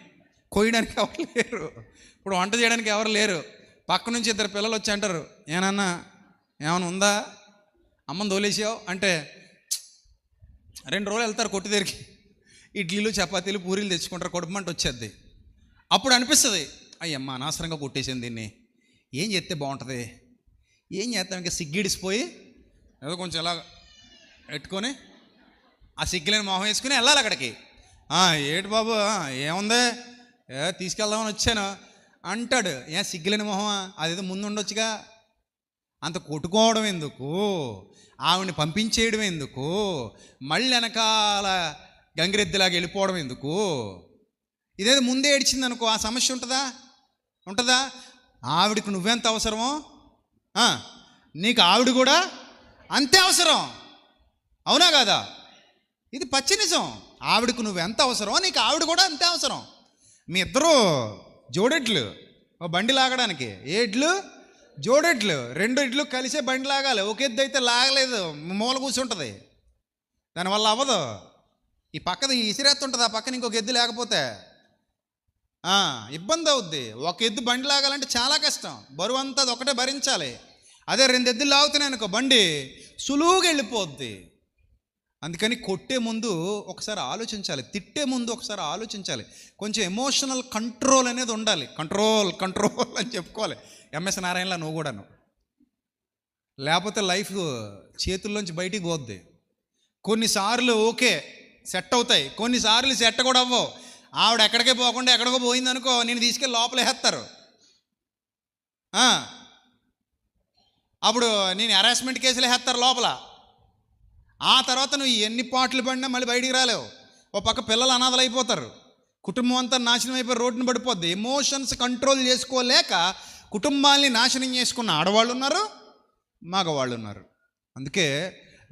కొయ్యడానికి ఎవరు లేరు. ఇప్పుడు వంట చేయడానికి ఎవరు లేరు. పక్క నుంచి 2 పిల్లలు వచ్చి అంటారు, ఏనన్నా ఏమైనా ఉందా, అమ్మని తోలేసావు అంటే 2 రోజులు వెళ్తారు కొట్టు దగ్గరికి, ఇడ్లీలు చపాతీలు పూరీలు తెచ్చుకుంటారు, కొడుమంట వచ్చేద్ది. అప్పుడు అనిపిస్తుంది, అయ్యమ్మ అనవసరంగా కొట్టేసింది దీన్ని, ఏం చేస్తే బాగుంటుంది, ఏం చేస్తాం, ఇంకా సిగ్గిడిసిపోయి ఏదో కొంచెం ఇలా పెట్టుకొని ఆ సిగ్గులేని మొహం వేసుకుని వెళ్ళాలి అక్కడికి. ఏటి బాబు ఏముంది, తీసుకెళ్దామని వచ్చాను అంటాడు. సిగ్గులేని మొహం, అదేదో ముందు ఉండొచ్చుగా, అంత కొట్టుకోవడం ఎందుకు, ఆవిడని పంపించేయడం ఎందుకు, మళ్ళీ వెనకాల గంగిరెద్దులాగా వెళ్ళిపోవడం ఎందుకు? ఇదేదో ముందే ఏడ్చింది అనుకో, ఆ సమస్య ఉంటుందా? ఆవిడకు నువ్వెంత అవసరమో నీకు ఆవిడ కూడా అంతే అవసరం, అవునా కదా? ఇది పచ్చి నిజం. ఆవిడకు నువ్వెంత అవసరమో నీకు ఆవిడ కూడా అంతే అవసరం. మీ ఇద్దరు జోడెడ్లు బండి లాగడానికి, ఎడ్లు జోడెడ్లు, 2 ఎడ్లు కలిసే బండి లాగాలి. ఒక ఎద్దు అయితే లాగలేదు, మూల కూర్చుంటుంది, దానివల్ల అవ్వదు. ఈ పక్కది ఇసిరేస్తుంటుంది, ఆ పక్కన ఇంకొక ఎద్దు లేకపోతే ఇబ్బంది అవుద్ది. ఒక ఎద్దు బండి లాగాలంటే చాలా కష్టం, బరువు అంతా అది ఒకటే భరించాలి. అదే 2 ఎద్దులు లాగుతున్నాయి అనుకో, బండి సులువుగా వెళ్ళిపోద్ది. అందుకని కొట్టే ముందు ఒకసారి ఆలోచించాలి, తిట్టే ముందు ఒకసారి ఆలోచించాలి. కొంచెం ఎమోషనల్ కంట్రోల్ అనేది ఉండాలి. కంట్రోల్ అని చెప్పుకోవాలి. ఎంఎస్ నారాయణలా నువ్వు కూడాను, లేకపోతే లైఫ్ చేతుల్లోంచి బయటికి పోద్ది. కొన్నిసార్లు ఓకే సెట్ అవుతాయి, కొన్నిసార్లు సెట్ కూడా అవ్వవు. ఆవిడ ఎక్కడికే పోకుండా ఎక్కడికో పోయిందనుకో, నేను తీసుకెళ్ళి లోపల వేస్తారు. అప్పుడు నేను హెరాస్మెంట్ కేసులు వేస్తారు లోపల. ఆ తర్వాత నువ్వు ఎన్ని పాటలు పడినా మళ్ళీ బయటికి రాలేవు. ఓ పక్క పిల్లలు అనాథలు అయిపోతారు, కుటుంబం అంతా నాశనం అయిపోయి రోడ్డును పడిపోద్ది. ఎమోషన్స్ కంట్రోల్ చేసుకోలేక కుటుంబాల్ని నాశనం చేసుకున్న ఆడవాళ్ళు ఉన్నారు, మగవాళ్ళు ఉన్నారు. అందుకే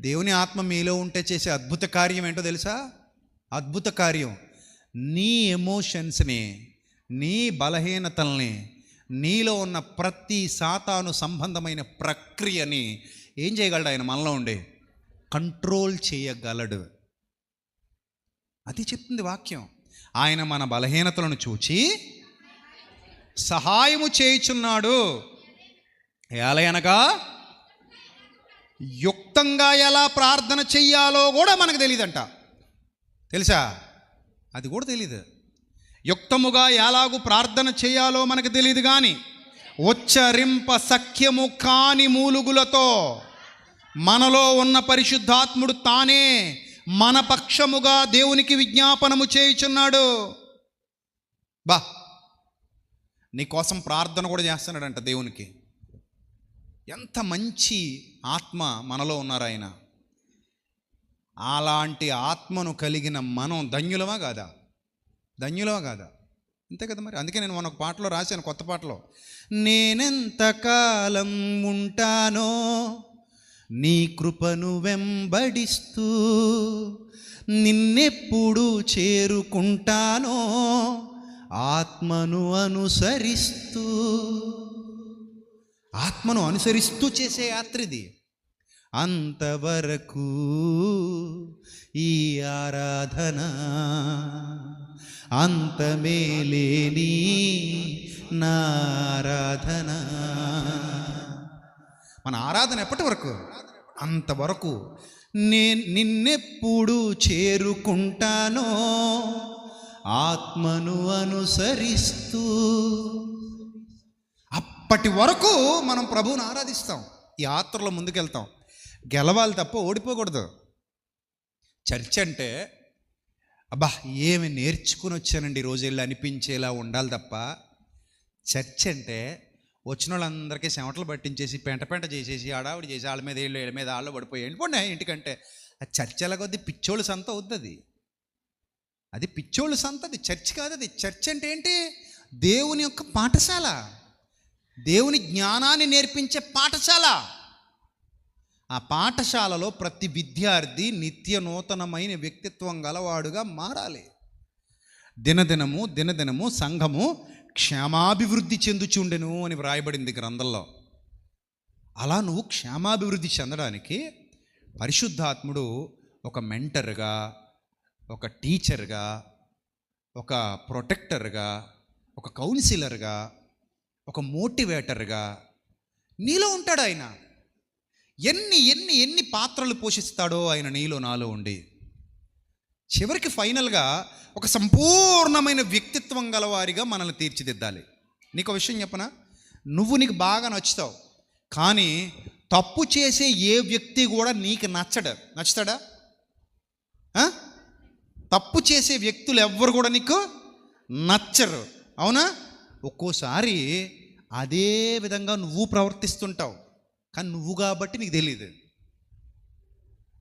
దేవుని ఆత్మ మీలో ఉంటే చేసే అద్భుత కార్యం ఏంటో తెలుసా? అద్భుత కార్యం. నీ ఎమోషన్స్ని, నీ బలహీనతల్ని, నీలో ఉన్న ప్రతి సాతాను సంబంధమైన ప్రక్రియని ఏం చేయగలడు ఆయన? మనలో ఉండి కంట్రోల్ చేయగలడు. అది చెప్తుంది వాక్యం. ఆయన మన బలహీనతలను చూచి సహాయము చేయుచున్నాడు. ఎలాగనగా యుక్తంగా ఎలా ప్రార్థన చెయ్యాలో కూడా మనకు తెలియదంట. తెలుసా? అది కూడా తెలియదు. యుక్తముగా ఎలాగూ ప్రార్థన చేయాలో మనకు తెలియదు, కానీ ఉచ్చరింప సఖ్యము కాని మూలుగులతో మనలో ఉన్న పరిశుద్ధాత్ముడు తానే మన పక్షముగా దేవునికి విజ్ఞాపనము చేయుచున్నాడు. బా, నీకోసం ప్రార్థన కూడా చేస్తున్నాడంట దేవునికి. ఎంత మంచి ఆత్మ మనలో ఉన్నారు ఆయన. అలాంటి ఆత్మను కలిగిన మనం ధన్యులమా కాదా? ధన్యులమా కాదా? అంతే కదా మరి. అందుకే నేను ఒక పాటలో రాశాను, కొత్త పాటలో, నేనెంతకాలం ఉంటానో నీ కృపను వెంబడిస్తూ, నిన్నెప్పుడు చేరుకుంటానో ఆత్మను అనుసరిస్తూ. ఆత్మను అనుసరిస్తూ చేసే యాత్ర ఇది. అంతవరకు ఈ ఆరాధన అంతమేలేని నా ఆరాధన. మన ఆరాధన ఎప్పటి వరకు? అంతవరకు. నిన్నెప్పుడు చేరుకుంటానో ఆత్మను అనుసరిస్తూ. అప్పటి వరకు మనం ప్రభువుని ఆరాధిస్తాం, ఈ యాత్రలో ముందుకెళ్తాం. గెలవాలి తప్ప ఓడిపోకూడదు. చర్చ్ అంటే అబ్బా ఏమి నేర్చుకుని వచ్చానండి ఈరోజు వెళ్ళి అనిపించేలా ఉండాలి తప్ప, చర్చ్ అంటే వచ్చిన వాళ్ళందరికీ చెమటలు పట్టించేసి పెంట చేసేసి ఆడావిడి చేసి వాళ్ళ మీద వీళ్ళ మీద వాళ్ళు పడిపోయి వెళ్ళిపోండి ఇంటికంటే. అది చర్చ్ ఎలాగొద్ది? పిచ్చోళ్ళు సంత అవుతుంది అది పిచ్చోళ్ళు సంత, అది చర్చ్ కాదు. అది చర్చ్ అంటే ఏంటి? దేవుని యొక్క పాఠశాల, దేవుని జ్ఞానాన్ని నేర్పించే పాఠశాల. ఆ పాఠశాలలో ప్రతి విద్యార్థి నిత్య నూతనమైన వ్యక్తిత్వం గలవాడుగా మారాలి. దినదినము సంఘము క్షేమాభివృద్ధి చెందుచుండెను అని వ్రాయబడింది గ్రంథంలో. అలా నువ్వు క్షేమాభివృద్ధి చెందడానికి పరిశుద్ధాత్ముడు ఒక మెంటర్గా, ఒక టీచర్గా, ఒక ప్రొటెక్టర్గా, ఒక కౌన్సిలర్గా, ఒక మోటివేటర్గా నీలో ఉంటాడు. ఆయన ఎన్ని ఎన్ని ఎన్ని పాత్రలు పోషిస్తాడో ఆయన నీలో నాలో ఉండి చివరికి ఫైనల్గా ఒక సంపూర్ణమైన వ్యక్తిత్వం గలవారిగా మనల్ని తీర్చిదిద్దాలి. నీకు ఒక విషయం చెప్పనా? నువ్వు నీకు బాగా నచ్చుతావు, కానీ తప్పు చేసే ఏ వ్యక్తి కూడా నీకు నచ్చుతాడా? తప్పు చేసే వ్యక్తులు ఎవ్వరు కూడా నీకు నచ్చరు, అవునా? ఒక్కోసారి అదే విధంగా నువ్వు ప్రవర్తిస్తుంటావు, కానీ నువ్వు కాబట్టి నీకు తెలియదు.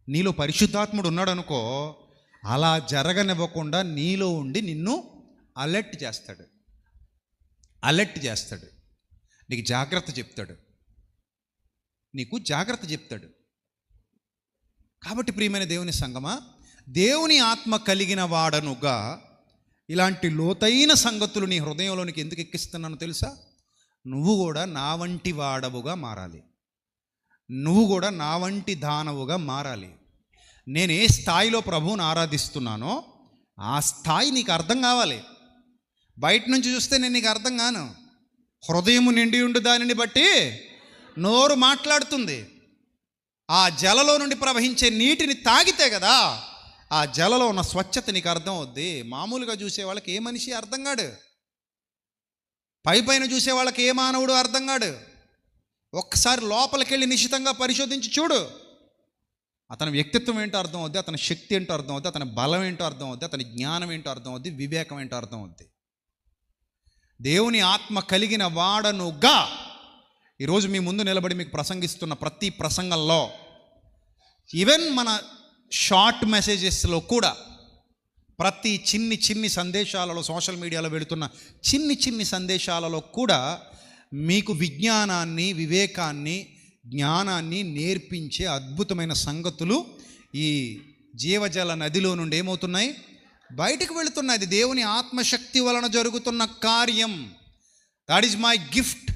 నీలో పరిశుద్ధాత్ముడు ఉన్నాడు అనుకో, అలా జరగనివ్వకుండా నీలో ఉండి నిన్ను అలర్ట్ చేస్తాడు. నీకు జాగ్రత్త చెప్తాడు. కాబట్టి ప్రియమైన దేవుని సంగమా, దేవుని ఆత్మ కలిగిన వాడనుగా ఇలాంటి లోతైన సంగతులు నీ హృదయంలోనికి ఎందుకు ఎక్కిస్తున్నానో తెలుసా? నువ్వు కూడా నా వంటి వాడవుగా మారాలి. నువ్వు కూడా నా వంటి దానవుగా మారాలి. నేను ఏ స్థాయిలో ప్రభువుని ఆరాధిస్తున్నానో ఆ స్థాయి నీకు అర్థం కావాలి. బయట నుంచి చూస్తే నేను నీకు అర్థం కాను. హృదయము నిండి ఉండు దానిని బట్టి నోరు మాట్లాడుతుంది. ఆ జలలో నుండి ప్రవహించే నీటిని తాగితే కదా ఆ జలలో ఉన్న స్వచ్ఛత నీకు అర్థం అవుద్ది. మామూలుగా చూసే వాళ్ళకి ఏ మనిషి అర్థం కాడు, పైన చూసే వాళ్ళకి ఏ మానవుడు అర్థం కాడు. ఒక్కసారి లోపలికి వెళ్ళి నిశ్చితంగా పరిశోధించి చూడు. అతని వ్యక్తిత్వం ఏంటో అర్థం అవుద్ది, అతని శక్తి ఏంటో అర్థం అవుద్ది, అతని బలం ఏంటో అర్థం అవుద్ది, అతని జ్ఞానం ఏంటో అర్థం అవుద్ది, వివేకం ఏంటో అర్థం అవుద్ది. దేవుని ఆత్మ కలిగిన వాడనుగా ఈరోజు మీ ముందు నిలబడి మీకు ప్రసంగిస్తున్న ప్రతి ప్రసంగంలో, ఈవెన్ మన షార్ట్ మెసేజెస్లో కూడా, ప్రతి చిన్ని సందేశాలలో, సోషల్ మీడియాలో వెళుతున్న చిన్ని సందేశాలలో కూడా మీకు విజ్ఞానాన్ని, వివేకాన్ని, జ్ఞానాన్ని నేర్పించే అద్భుతమైన సంగతులు ఈ జీవజల నదిలో నుండి ఏమవుతున్నాయి? బయటికి వెళుతున్నది దేవుని ఆత్మశక్తి వలన జరుగుతున్న కార్యం. That is my gift.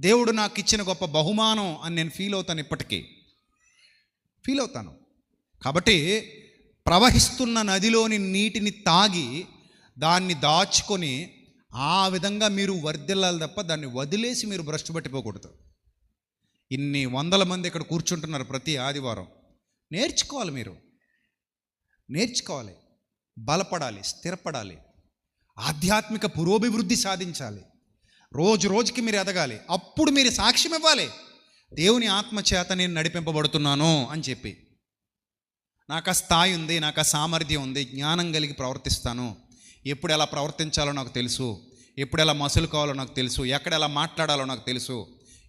దేవుడు నాకు ఇచ్చిన గొప్ప బహుమానం అని నేను ఫీల్ అవుతాను, ఇప్పటికీ ఫీల్ అవుతాను. కాబట్టి ప్రవహిస్తున్న నదిలోని నీటిని తాగి దాన్ని దాచుకొని ఆ విధంగా మీరు వర్ధిల్లాలి తప్ప దాన్ని వదిలేసి మీరు భ్రష్టు పట్టిపోకూడదు. ఇన్ని వందల మంది ఇక్కడ కూర్చుంటున్నారు ప్రతి ఆదివారం. నేర్చుకోవాలి, మీరు నేర్చుకోవాలి, బలపడాలి, స్థిరపడాలి, ఆధ్యాత్మిక పురోభివృద్ధి సాధించాలి. రోజు రోజుకి మీరు ఎదగాలి. అప్పుడు మీరు సాక్ష్యం ఇవ్వాలి, దేవుని ఆత్మ చేత నేను నడిపింపబడుతున్నాను అని చెప్పి. నాకు ఆ స్థాయి ఉంది, నాకు ఆ సామర్థ్యం ఉంది, జ్ఞానం కలిగి ప్రవర్తిస్తాను, ఎప్పుడు ఎలా ప్రవర్తించాలో నాకు తెలుసు, ఎప్పుడు ఎలా మసులుకోవాలో నాకు తెలుసు, ఎక్కడ ఎలా మాట్లాడాలో నాకు తెలుసు,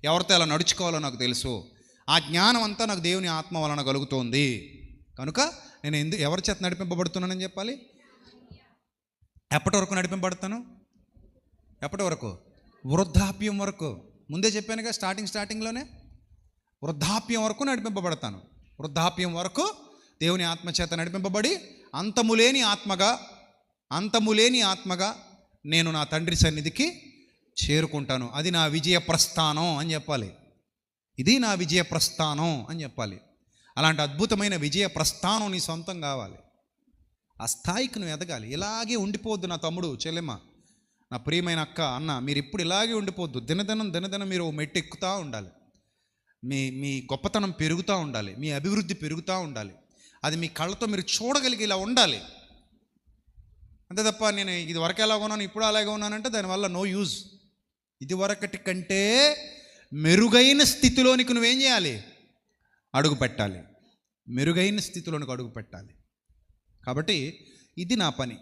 ఎవరితో ఎలా నడుచుకోవాలో నాకు తెలుసు. ఆ జ్ఞానం అంతా నాకు దేవుని ఆత్మ వలన కలుగుతోంది. కనుక నేను ఎవరి చేత నడిపింపబడుతున్నానని చెప్పాలి. ఎప్పటి వరకు నడిపింపబడతాను? ఎప్పటి వరకు? వృద్ధాప్యం వరకు. ముందే చెప్పానుగా స్టార్టింగ్లోనే, వృద్ధాప్యం వరకు నడిపింపబడతాను. వృద్ధాప్యం వరకు దేవుని ఆత్మ చేత నడిపింపబడి అంతములేని ఆత్మగా నేను నా తండ్రి సన్నిధికి చేరుకుంటాను. అది నా విజయ ప్రస్థానం అని చెప్పాలి. ఇది నా విజయ ప్రస్థానం అని చెప్పాలి. అలాంటి అద్భుతమైన విజయ ప్రస్థానం నీ సొంతం కావాలి. ఆ స్థాయికి నువ్వు ఎదగాలి. ఇలాగే ఉండిపోవద్దు నా తమ్ముడు, చెల్లెమ్మ, నా ప్రియమైన అక్క, అన్న, మీరు ఇప్పుడు ఇలాగే ఉండిపోవద్దు. దినదినం మీరు మెట్టు ఎక్కుతూ ఉండాలి. మీ గొప్పతనం పెరుగుతూ ఉండాలి, మీ అభివృద్ధి పెరుగుతూ ఉండాలి. అది మీ కళ్ళతో మీరు చూడగలిగేలా ఉండాలి. అంతే తప్ప నేను ఇది వరకు ఎలాగ ఉన్నాను ఇప్పుడు అలాగే ఉన్నానంటే దానివల్ల నో యూజ్. ఇది వరకటి కంటే మెరుగైన స్థితిలోనికి నువ్వేం చేయాలి? అడుగు పెట్టాలి. మెరుగైన స్థితిలోనికి అడుగు పెట్టాలి. కాబట్టి ఇది నా పని.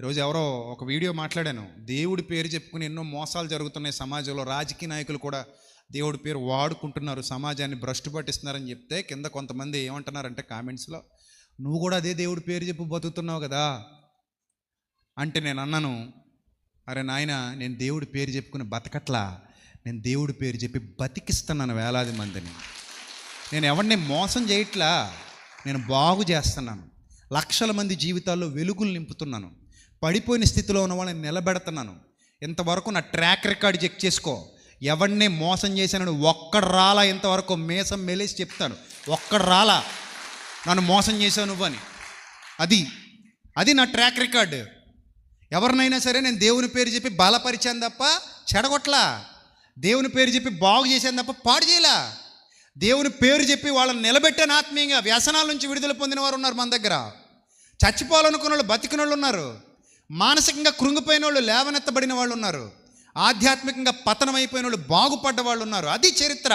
ఈరోజు ఎవరో ఒక వీడియో మాట్లాడాను, దేవుడి పేరు చెప్పుకుని ఎన్నో మోసాలు జరుగుతున్నాయి సమాజంలో. రాజకీయ నాయకులు కూడా దేవుడి పేరు వాడుకుంటున్నారు, సమాజాన్ని భ్రష్టు పట్టిస్తున్నారని చెప్తే కింద కొంతమంది ఏమంటున్నారంటే కామెంట్స్లో, నువ్వు కూడా అదే దేవుడి పేరు చెప్పి బతుకుతున్నావు కదా అంటే నేను అన్నాను, అరే నాయన, నేను దేవుడి పేరు చెప్పుకుని బతకట్లా, నేను దేవుడి పేరు చెప్పి బతికిస్తున్నాను వేలాది మందిని. నేను ఎవరిని మోసం చేయట్లా, నేను బాగు చేస్తున్నాను. లక్షల మంది జీవితాల్లో వెలుగులు నింపుతున్నాను. పడిపోయిన స్థితిలో ఉన్న వాళ్ళని నిలబెడుతున్నాను. ఇంతవరకు నా ట్రాక్ రికార్డ్ చెక్ చేసుకో. ఎవరిని మోసం చేశానని ఒక్కడు రాలా ఇంతవరకు. మేసం మెలేసి చెప్తాను, ఒక్కడు రాలా నన్ను మోసం చేశావు నువ్వు అని. అది నా ట్రాక్ రికార్డు. ఎవరినైనా సరే నేను దేవుని పేరు చెప్పి బలపరిచాను తప్ప చెడగొట్లా, దేవుని పేరు చెప్పి బాగు చేశాను తప్ప పాడు చేయలా. దేవుని పేరు చెప్పి వాళ్ళని నిలబెట్టాను ఆత్మీయంగా. వ్యసనాల నుంచి విడుదల పొందిన వారు ఉన్నారు మన దగ్గర. చచ్చిపోవాలనుకున్న వాళ్ళు బతికిన వాళ్ళు ఉన్నారు. మానసికంగా కృంగిపోయిన వాళ్ళు లేవనెత్తబడిన వాళ్ళు ఉన్నారు. ఆధ్యాత్మికంగా పతనమైపోయిన వాళ్ళు బాగుపడ్డ వాళ్ళు ఉన్నారు. అది చరిత్ర.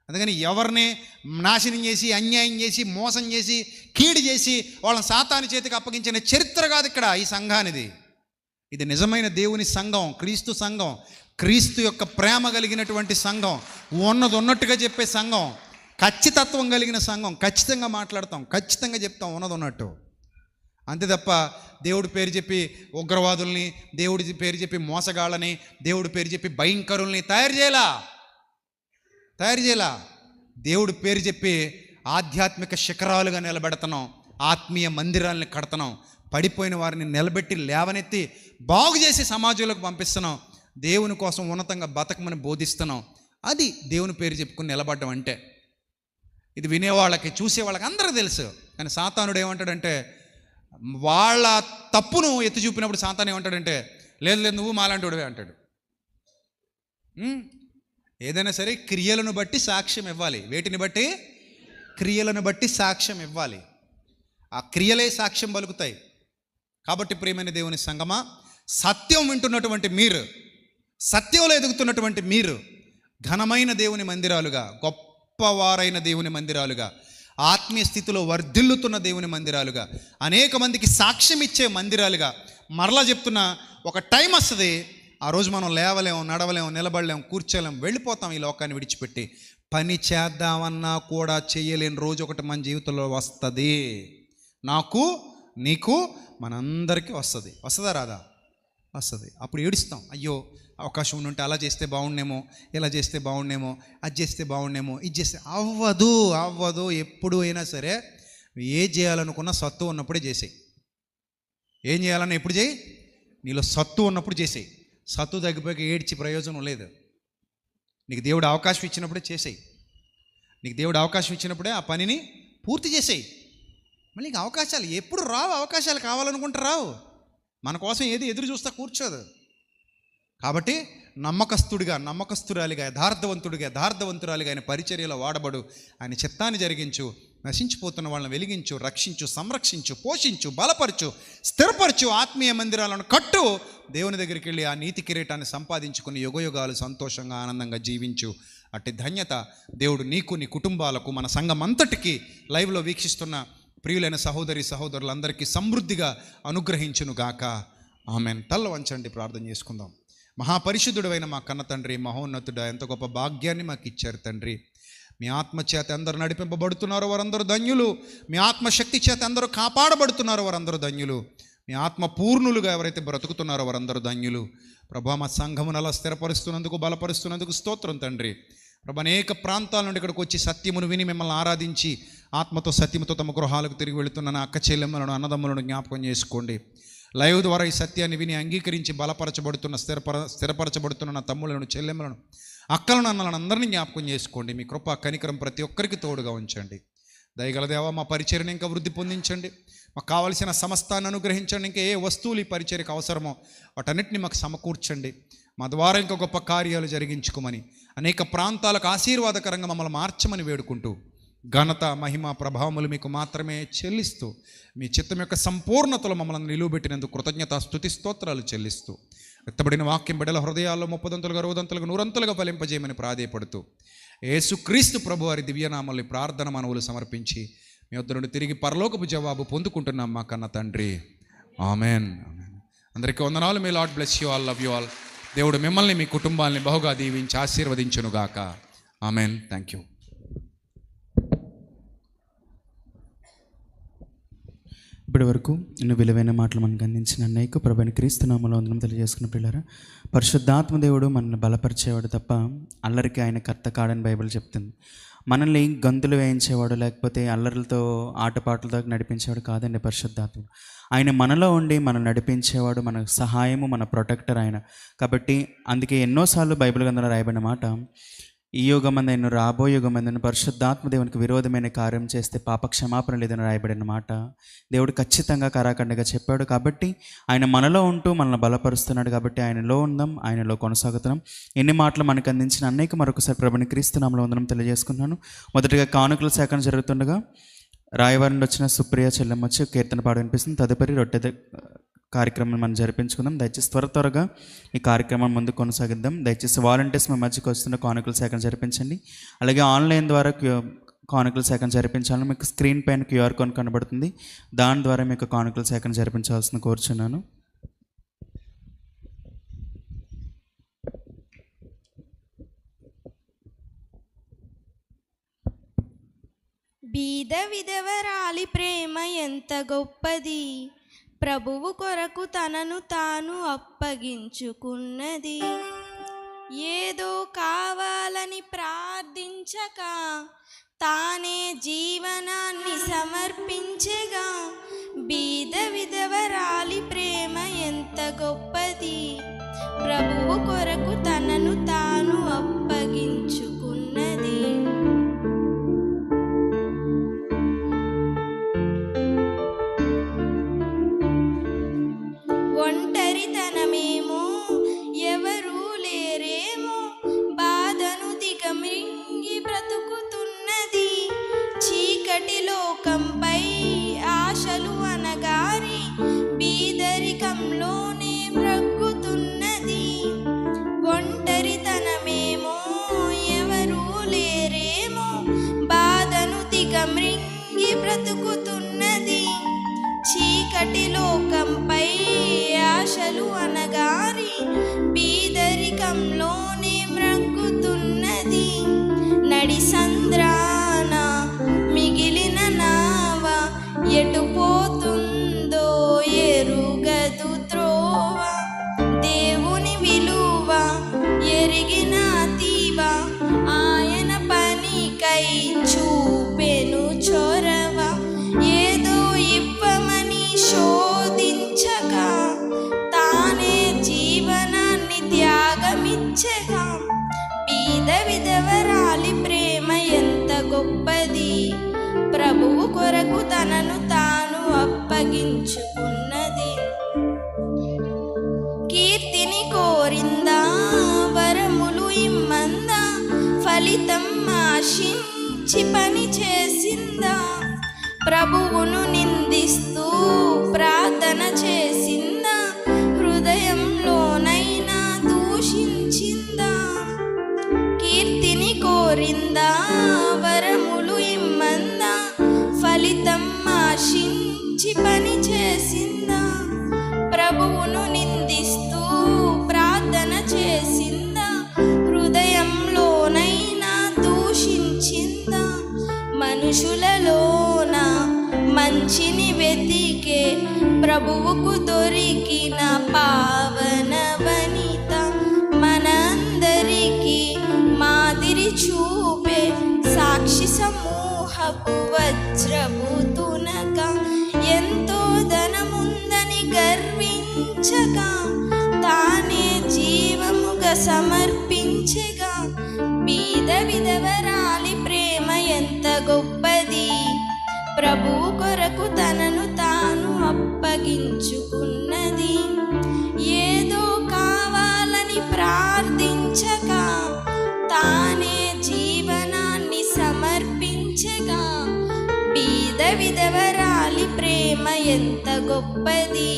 అందుకని ఎవరిని నాశనం చేసి, అన్యాయం చేసి, మోసం చేసి, కీడు చేసి వాళ్ళని సాతాను చేతికి అప్పగించిన చరిత్ర కాదు ఇక్కడ ఈ సంఘానిది. ఇది నిజమైన దేవుని సంఘం, క్రీస్తు సంఘం, క్రీస్తు యొక్క ప్రేమ కలిగినటువంటి సంఘం, ఉన్నది ఉన్నట్టుగా చెప్పే సంఘం, ఖచ్చితత్వం కలిగిన సంఘం. ఖచ్చితంగా మాట్లాడతాం, ఖచ్చితంగా చెప్తాం ఉన్నది ఉన్నట్టు. అంతే తప్ప దేవుడి పేరు చెప్పి ఉగ్రవాదుల్ని, దేవుడి పేరు చెప్పి మోసగాళ్ళని, దేవుడి పేరు చెప్పి భయంకరుల్ని తయారు చేయాలా. దేవుడి పేరు చెప్పి ఆధ్యాత్మిక శిఖరాలుగా నిలబెడుతున్నాం, ఆత్మీయ మందిరాలని కడుతున్నాం, పడిపోయిన వారిని నిలబెట్టి లేవనెత్తి బాగు చేసి సమాజంలోకి పంపిస్తున్నాం, దేవుని కోసం ఉన్నతంగా బతకమని బోధిస్తున్నాం. అది దేవుని పేరు చెప్పుకుని నిలబడడం అంటే. ఇది వినేవాళ్ళకి, చూసేవాళ్ళకి అందరికీ తెలుసు. కానీ సాతానుడు ఏమంటాడంటే, వాళ్ళ తప్పును ఎత్తి చూపినప్పుడు సాతాను ఏమంటాడంటే, లేదు నువ్వు మాలాంటివాడివే అంటాడు. ఏదైనా సరే క్రియలను బట్టి సాక్ష్యం ఇవ్వాలి. వేటిని బట్టి? క్రియలను బట్టి సాక్ష్యం ఇవ్వాలి. ఆ క్రియలే సాక్ష్యం పలుకుతాయి. కాబట్టి ప్రియమైన దేవుని సంగమా, సత్యం వింటున్నటువంటి మీరు, సత్యంలో ఎదుగుతున్నటువంటి మీరు ఘనమైన దేవుని మందిరాలుగా, గొప్పవారైన దేవుని మందిరాలుగా, ఆత్మీయ స్థితిలో వర్ధిల్లుతున్న దేవుని మందిరాలుగా, అనేక మందికి సాక్ష్యం ఇచ్చే మందిరాలుగా. మరలా చెప్తున్నా, ఒక టైం వస్తుంది, ఆ రోజు మనం లేవలేము, నడవలేము, నిలబడలేము, కూర్చోలేము, వెళ్ళిపోతాం ఈ లోకాన్ని విడిచిపెట్టి. పని చేద్దామన్నా కూడా చేయలేని రోజు ఒకటి మన జీవితంలో వస్తుంది. నాకు, నీకు, మనందరికీ వస్తుందా రాదా? వస్తుంది. అప్పుడు ఏడుస్తాం, అయ్యో అవకాశం ఉంటే అలా చేస్తే బాగుండేమో, ఇలా చేస్తే బాగుండేమో, అది చేస్తే బాగుండేమో, ఇది చేస్తే అవ్వదు. ఎప్పుడు అయినా సరే నువ్వు ఏ చేయాలనుకున్నా సత్తు ఉన్నప్పుడే చేసేయి. ఏం చేయాలన్నా ఎప్పుడు చేయి? నీలో సత్తు ఉన్నప్పుడు చేసేయి. సత్తు తగ్గిపోయి ఏడ్చి ప్రయోజనం లేదు. నీకు దేవుడు అవకాశం ఇచ్చినప్పుడే చేసేయి. నీకు దేవుడు అవకాశం ఇచ్చినప్పుడే ఆ పనిని పూర్తి చేసేయి. మళ్ళీ నీకు అవకాశాలు ఎప్పుడు రావు. అవకాశాలు కావాలనుకుంటే రావు. మన కోసం ఏది ఎదురు చూస్తా కూర్చోదు. కాబట్టి నమ్మకస్తురాలిగా యథార్థవంతురాలిగా ఆయన పరిచర్యలో వాడబడు. ఆయన చిత్తాన్ని జరిగించు. నశించిపోతున్న వాళ్ళని వెలిగించు, రక్షించు, సంరక్షించు, పోషించు, బలపరచు, స్థిరపరచు, ఆత్మీయ మందిరాలను కట్టు. దేవుని దగ్గరికి వెళ్ళి ఆ నీతి కిరీటాన్ని సంపాదించుకుని యుగయుగాలు సంతోషంగా ఆనందంగా జీవించు. అట్టి ధన్యత దేవుడు నీకు, నీ కుటుంబాలకు, మన సంఘం అంతటికి, లైవ్లో వీక్షిస్తున్న ప్రియులైన సహోదరులందరికీ సమృద్ధిగా అనుగ్రహించునుగాక. ఆమెన్. తల్ల వంచండి, ప్రార్థన చేసుకుందాం. మహాపరిశుద్ధుడైన మా కన్న తండ్రి, మహోన్నతుడ, ఎంత గొప్ప భాగ్యాన్ని మాకు ఇచ్చారు తండ్రి. మీ ఆత్మచేత అందరూ నడిపింపబడుతున్నారో వారందరూ ధన్యులు. మీ ఆత్మశక్తి చేత అందరూ కాపాడబడుతున్నారో వారందరూ ధన్యులు. మీ ఆత్మ పూర్ణులుగా ఎవరైతే బ్రతుకుతున్నారో వారందరూ ధన్యులు. ప్రభా, మా సంఘమును అలా స్థిరపరుస్తున్నందుకు, బలపరుస్తున్నందుకు స్తోత్రం తండ్రి. ప్రభా, అనేక ప్రాంతాల నుండి ఇక్కడికి వచ్చి సత్యమును విని మిమ్మల్ని ఆరాధించి ఆత్మతో సత్యముతో తమ గృహాలకు తిరిగి వెళుతున్న నా అక్క చెల్లెమ్మలను, అన్నదమ్ములను జ్ఞాపకం చేసుకోండి. లైవ్ ద్వారా ఈ సత్యాన్ని విని అంగీకరించి స్థిరపరచబడుతున్న నా తమ్ములను, చెల్లెమ్మలను, అక్కలను, అన్నలను అందరినీ జ్ఞాపకం చేసుకోండి. మీ కృప కనికరం ప్రతి ఒక్కరికి తోడుగా ఉంచండి. దయగల దేవా, మా పరిచర్యను ఇంకా వృద్ధి పొందించండి. మాకు కావలసిన సమస్తాన్ని అనుగ్రహించండి. ఇంకా ఏ వస్తువులు ఈ పరిచర్యకు అవసరమో వాటన్నిటిని మాకు సమకూర్చండి. మా ద్వారా ఇంకా గొప్ప కార్యాలు జరిగించుకోమని, అనేక ప్రాంతాలకు ఆశీర్వాదకరంగా మమ్మల్ని మార్చమని వేడుకుంటూ, ఘనత, మహిమ, ప్రభావములు మీకు మాత్రమే చెల్లిస్తూ, మీ చిత్తం యొక్క సంపూర్ణతలో మమ్మల్ని నిలువబెట్టినందుకు కృతజ్ఞత, స్తుతి, స్తోత్రాలు చెల్లిస్తూ, ఎత్తబడిన వాక్యం బిడ్డల హృదయాల్లో 30 60 100 ఫలింపజేయమని ప్రాధేయపడుతూ, యేసుక్రీస్తు ప్రభు వారి దివ్యనామాల్ని ప్రార్థన మనవులు సమర్పించి మీ వద్ద నుండి తిరిగి పరలోకపు జవాబు పొందుకుంటున్నాం మా కన్న తండ్రి. ఆమెన్. అందరికీ వందనాలు. May Lord bless you all, love you all. దేవుడు మిమ్మల్ని, మీ కుటుంబాలని బహుగా దీవించి ఆశీర్వదించునుగాక. ఆమెన్. Thank you. ఇప్పటి వరకు ఎన్నో విలువైన మాటలు మనకు అందించిన అన్నయ్యకు ప్రభువైన క్రీస్తు నామములో వందనం తెలియజేసుకున్న పిల్లరా, పరిశుద్ధాత్మ దేవుడు మనల్ని బలపరిచేవాడు తప్ప అల్లరికి ఆయన కర్త కాడని బైబిల్ చెప్తుంది. మనల్ని గంతులు వేయించేవాడు, లేకపోతే అల్లర్లతో ఆటపాటలతో నడిపించేవాడు కాదండి పరిశుద్ధాత్ముడు. ఆయన మనలో ఉండి మనం నడిపించేవాడు, మన సహాయము, మన ప్రొటెక్టర్ ఆయన. కాబట్టి అందుకే ఎన్నోసార్లు బైబిల్ గ్రంథంలో రాయబడిన మాట, ఈ యుగమందైన రాబోయే యుగమందైన పరిశుద్ధాత్మ దేవునికి విరోధమైన కార్యం చేస్తే పాపక్షమాపణ లేదని రాయబడిన మాట దేవుడు ఖచ్చితంగా కరాఖండిగా చెప్పాడు. కాబట్టి ఆయన మనలో ఉంటూ మనల్ని బలపరుస్తున్నాడు. కాబట్టి ఆయనలో ఉందాం, ఆయనలో కొనసాగుతున్నాం. ఎన్ని మాటలు మనకు అందించిన అన్నయ్యకు మరొకసారి ప్రభుని క్రీస్తు నామములో వందనం తెలియజేసుకున్నాను. మొదటిగా కానుకల సేకరణ జరుగుతుండగా రాయవారి నుండి వచ్చిన సుప్రియ చెల్లెమ్మ వచ్చి కీర్తన పాట వినిపిస్తుంది. తదుపరి రొట్టె కార్యక్రమం మనం జరిపించుకుందాం. దయచేసి త్వరగా ఈ కార్యక్రమం ముందు కొనసాగిద్దాం. దయచేసి వాలంటీర్స్ మా మధ్యకి వస్తున్న కానుకల సేకరణ జరిపించండి. అలాగే ఆన్లైన్ ద్వారా కానుకల సేకరణ జరిపించాలని మీకు స్క్రీన్ పైన QR కోడ్ కనబడుతుంది. దాని ద్వారా మీకు కానుకల సేకరణ జరిపించాల్సిన కోరుచున్నాను. బీద విధవరాలి ప్రేమ ఎంత గొప్పది, ప్రభువు కొరకు తనను తాను అప్పగించుకున్నది. ఏదో కావాలని ప్రార్థించక తానే జీవనాన్ని సమర్పించగా, బీద విధవరాలి ప్రేమ ఎంత గొప్పది, ప్రభువు కొరకు తనను తాను అప్పగించుకున్నది. ఒంటరితనమేమో, ఎవరూ లేరేమో, బాధను దిగమింగి బ్రతుకుతున్నది. చీకటి లోకంపై ఆశలు అనగారి బీదరికంలోనే బ్రతుకుతున్నది. పంచగా. బీద విధవరాలి ప్రేమ ఎంత గొప్పది, ప్రభువు కొరకు తనను తాను అప్పగించుకున్నది. కీర్తిని కోరిందా, వరములు ఇమ్మందా, ఫలితం ఆశించి పని చేసిందా. ప్రభువును నిందిస్తూ ప్రార్థన చేసిందా, హృదయంలోనైనా దూషించిందా. కీర్తిని కోరిందా, వరములు ఇమ్మందా, ఫలితం ఆశించి పని చేసిందా. ప్రభువును నిందిస్తూ ప్రార్థన చేసిందా, హృదయంలోనైనా దూషించిందా. మనుషులలోన మంచిని వెతికే ప్రభువుకు దొరికిన పావన వనిత. మనందరికీ మాదిరి చూపే సాక్షి సమూహపు వజ్రపు తునక. ఎంతో ధనముందని గర్వించగా, తానే జీవముగా సమర్పించగా. బీద విధవరాలి ప్రేమ ఎంత గొప్పది, ప్రభువు కొరకు తనను తాను అప్పగించుకున్నది. ఏదో కావాలని ప్రార్థించక, తానే జీవనాన్ని సమర్పించగా. బీద విధవరాలి ప్రేమ ఎంత గొప్పది,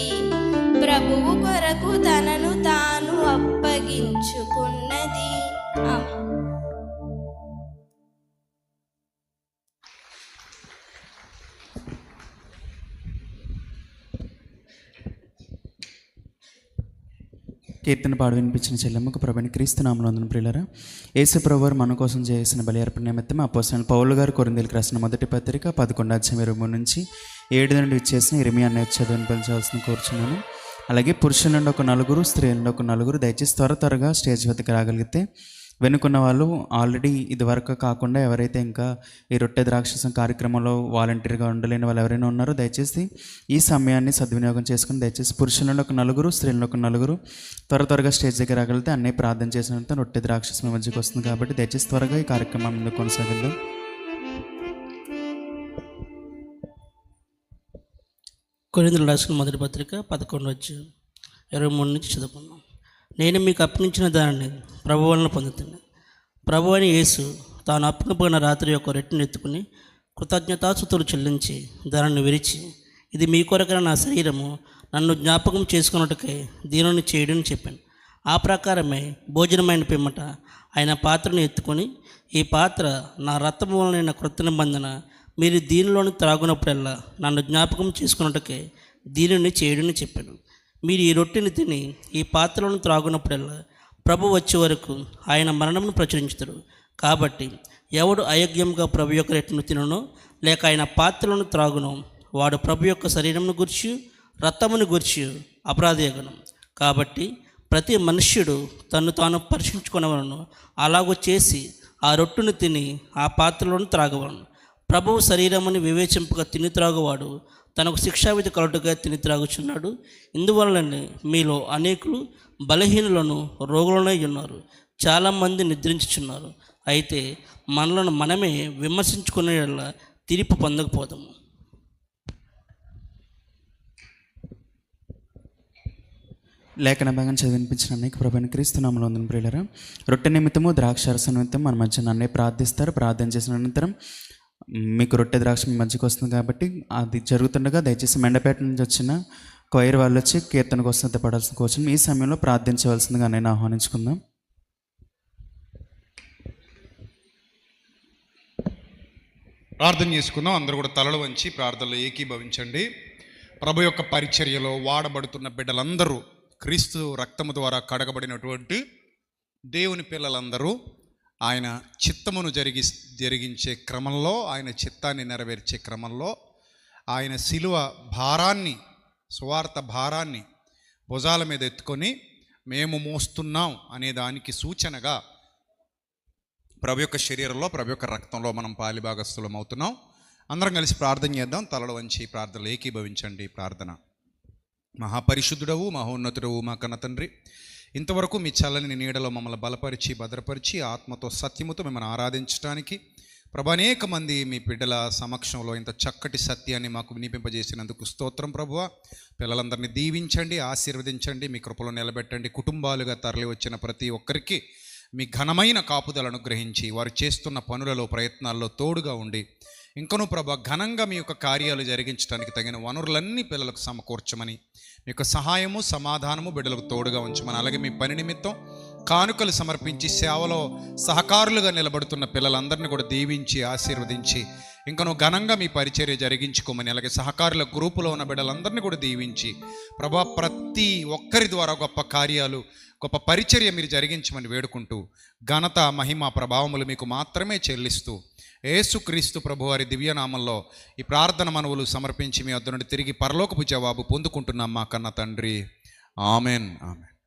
ప్రభువు కొరకు తనను తాను అప్పగించుకున్నది. ఆమేన్. కీర్తన పాడు వినిపించిన చెల్లెమ్మకు ప్రభుని క్రీస్తు నామములో వందనం ప్రియులారా. యేసు ప్రభువారు మన కోసం చేసిన బలి అర్పణ నిమిత్తం అపోస్తలుడైన పౌలు గారు కొరింథీయులకు రాసిన మొదటి పత్రిక 11:23 నుంచి 7 నుండి ఇచ్చేసిన ఇర్మియా అనే చదువుని పెంచాల్సిన కోరుచున్నాను. అలాగే పురుషుల నుండి ఒక 4, స్త్రీల నుండి ఒక 4 దయచేసి త్వరగా స్టేజ్ వద్దకు రాగలిగితే. వెనుకున్న వాళ్ళు ఆల్రెడీ ఇదివరకు కాకుండా ఎవరైతే ఇంకా ఈ రొట్టె ద్రాక్షసం కార్యక్రమంలో వాలంటీర్గా ఉండలేని వాళ్ళు ఎవరైనా ఉన్నారో దయచేసి ఈ సమయాన్ని సద్వినియోగం చేసుకుని దయచేసి పురుషుల నుండి ఒక 4, స్త్రీల నుండి ఒక 4 త్వరగా స్టేజ్ దగ్గర రాగలిగితే అన్నీ ప్రార్థన చేసినంత రొట్టె ద్రాక్షసం మధ్యకి వస్తుంది. కాబట్టి దయచేసి త్వరగా ఈ కార్యక్రమం ముందు కొనసాగిద్దాం. కొరింథీయులకు రాసిన మొదటి పత్రిక 11:23 నుంచి చదువుకున్నాం. నేను మీకు అప్పగించిన దానిని ప్రభు వలన పొందుతాను. ప్రభు అని యేసు తాను అప్పగిపోయిన రాత్రి యొక్క రొట్టెను ఎత్తుకుని కృతజ్ఞతాస్తుతులు చెల్లించి దానిని విరిచి, ఇది మీ కొరకైన నా శరీరము, నన్ను జ్ఞాపకం చేసుకున్నట్టుకై దీనిని చేయడని చెప్పాను. ఆ ప్రకారమే భోజనమైన పిమ్మట ఆయన పాత్రను ఎత్తుకొని, ఈ పాత్ర నా రక్తము వలన క్రొత్త నిబంధన, మీరు దీనిలోని త్రాగునప్పుడల్లా నన్ను జ్ఞాపకం చేసుకున్నట్టుకే దీనిని చేయడని చెప్పాను. మీరు ఈ రొట్టెని తిని ఈ పాత్రలను త్రాగునప్పుడల్లా ప్రభు వచ్చే వరకు ఆయన మరణమును ప్రచురించుతారు. కాబట్టి ఎవడు అయోగ్యంగా ప్రభు యొక్క రొట్టెను తిననో లేక ఆయన పాత్రలను త్రాగునో వాడు ప్రభు యొక్క శరీరమును గురించి రక్తమును గురించి అపరాధియగను. కాబట్టి ప్రతి మనుష్యుడు తన్ను తాను పరీక్షించుకునేవలను, అలాగూ చేసి ఆ రొట్టెను తిని ఆ పాత్రలను త్రాగవలను. ప్రభువు శరీరముని వివేచింపక తిని త్రాగువాడు తనకు శిక్షావిధి కలుగుగా తిని త్రాగుచున్నాడు. ఇందువలనే మీలో అనేకులు బలహీనులను రోగులనై ఉన్నారు, చాలామంది నిద్రించుచున్నారు. అయితే మనలను మనమే విమర్శించుకునే తీర్పు పొందకపోదాము. లేఖన భాగం చదివినిపించిన అనేక ప్రభుని క్రీస్తు నామములో వందనం ప్రియులారా. రొట్టె నిమిత్తము ద్రాక్షారస నిమిత్తం మన మధ్య నన్నే ప్రార్థిస్తారు. ప్రార్థన చేసిన అనంతరం మీకు రొట్టె ద్రాక్ష మీ మధ్యకి వస్తుంది. కాబట్టి అది జరుగుతుండగా దయచేసి మెండపేట నుంచి వచ్చిన కొయిర్ వాళ్ళు వచ్చి కీర్తన కోసం సిద్ధపడాల్సిన కోసం ఈ సమయంలో ప్రార్థించవలసిందిగా నేను ఆహ్వానించుకుందాం. ప్రార్థన చేసుకుందాం. అందరూ కూడా తలలు వంచి ప్రార్థనలో ఏకీభవించండి. ప్రభు యొక్క పరిచర్యలో వాడబడుతున్న బిడ్డలందరూ, క్రీస్తు రక్తము ద్వారా కడగబడినటువంటి దేవుని పిల్లలందరూ ఆయన చిత్తమును జరిగించే క్రమంలో, ఆయన చిత్తాన్ని నెరవేర్చే క్రమంలో, ఆయన శిలువ భారాన్ని, సువార్త భారాన్ని భుజాల మీద ఎత్తుకొని మేము మోస్తున్నాం అనే దానికి సూచనగా ప్రభు యొక్క శరీరంలో, ప్రభు యొక్క రక్తంలో మనం పాలిభాగస్థులం అవుతున్నాం. అందరం కలిసి ప్రార్థన చేద్దాం. తలలు వంచి ప్రార్థనలు ఏకీభవించండి. ప్రార్థన. మహాపరిశుద్ధుడవు, మహోన్నతుడవు, మా కన్న తండ్రి, ఇంతవరకు మీ చల్లని నీడలో మమ్మల్ని బలపరిచి భద్రపరిచి ఆత్మతో సత్యముతో మిమ్మల్ని ఆరాధించడానికి ప్రభు, అనేక మంది మీ బిడ్డల సమక్షంలో ఇంత చక్కటి సత్యాన్ని మాకు వినిపింపజేసినందుకు స్తోత్రం ప్రభువా. పిల్లలందరినీ దీవించండి, ఆశీర్వదించండి, మీ కృపలో నిలబెట్టండి. కుటుంబాలుగా తరలి వచ్చిన ప్రతి ఒక్కరికి మీ ఘనమైన కాపుదలను గ్రహించి వారు చేస్తున్న పనులలో ప్రయత్నాల్లో తోడుగా ఉండి ఇంకనూ ప్రభా ఘనంగా మీ యొక్క కార్యాలు జరిగించడానికి తగిన వనరులన్నీ పిల్లలకు సమకూర్చమని, మీ యొక్క సహాయము సమాధానము బిడ్డలకు తోడుగా ఉంచమని, అలాగే మీ పని నిమిత్తం కానుకలు సమర్పించి సేవలో సహకారులుగా నిలబడుతున్న పిల్లలందరినీ కూడా దీవించి ఆశీర్వదించి ఇంకనూ ఘనంగా మీ పరిచర్య జరిగించుకోమని, అలాగే సహకారుల గ్రూపులో ఉన్న బిడ్డలందరినీ కూడా దీవించి ప్రభా ప్రతి ఒక్కరి ద్వారా గొప్ప కార్యాలు గొప్ప పరిచర్య మీరు జరిగించమని వేడుకుంటూ ఘనత మహిమ ప్రభావములు మీకు మాత్రమే చెల్లిస్తూ యేసుక్రీస్తు ప్రభువారి దివ్యనామంలో ఈ ప్రార్థన మనవులు సమర్పించి మీ వద్ద నుండి తిరిగి పరలోకపు జవాబు పొందుకుంటున్నాం మా కన్న తండ్రి. ఆమెన్. ఆమెన్.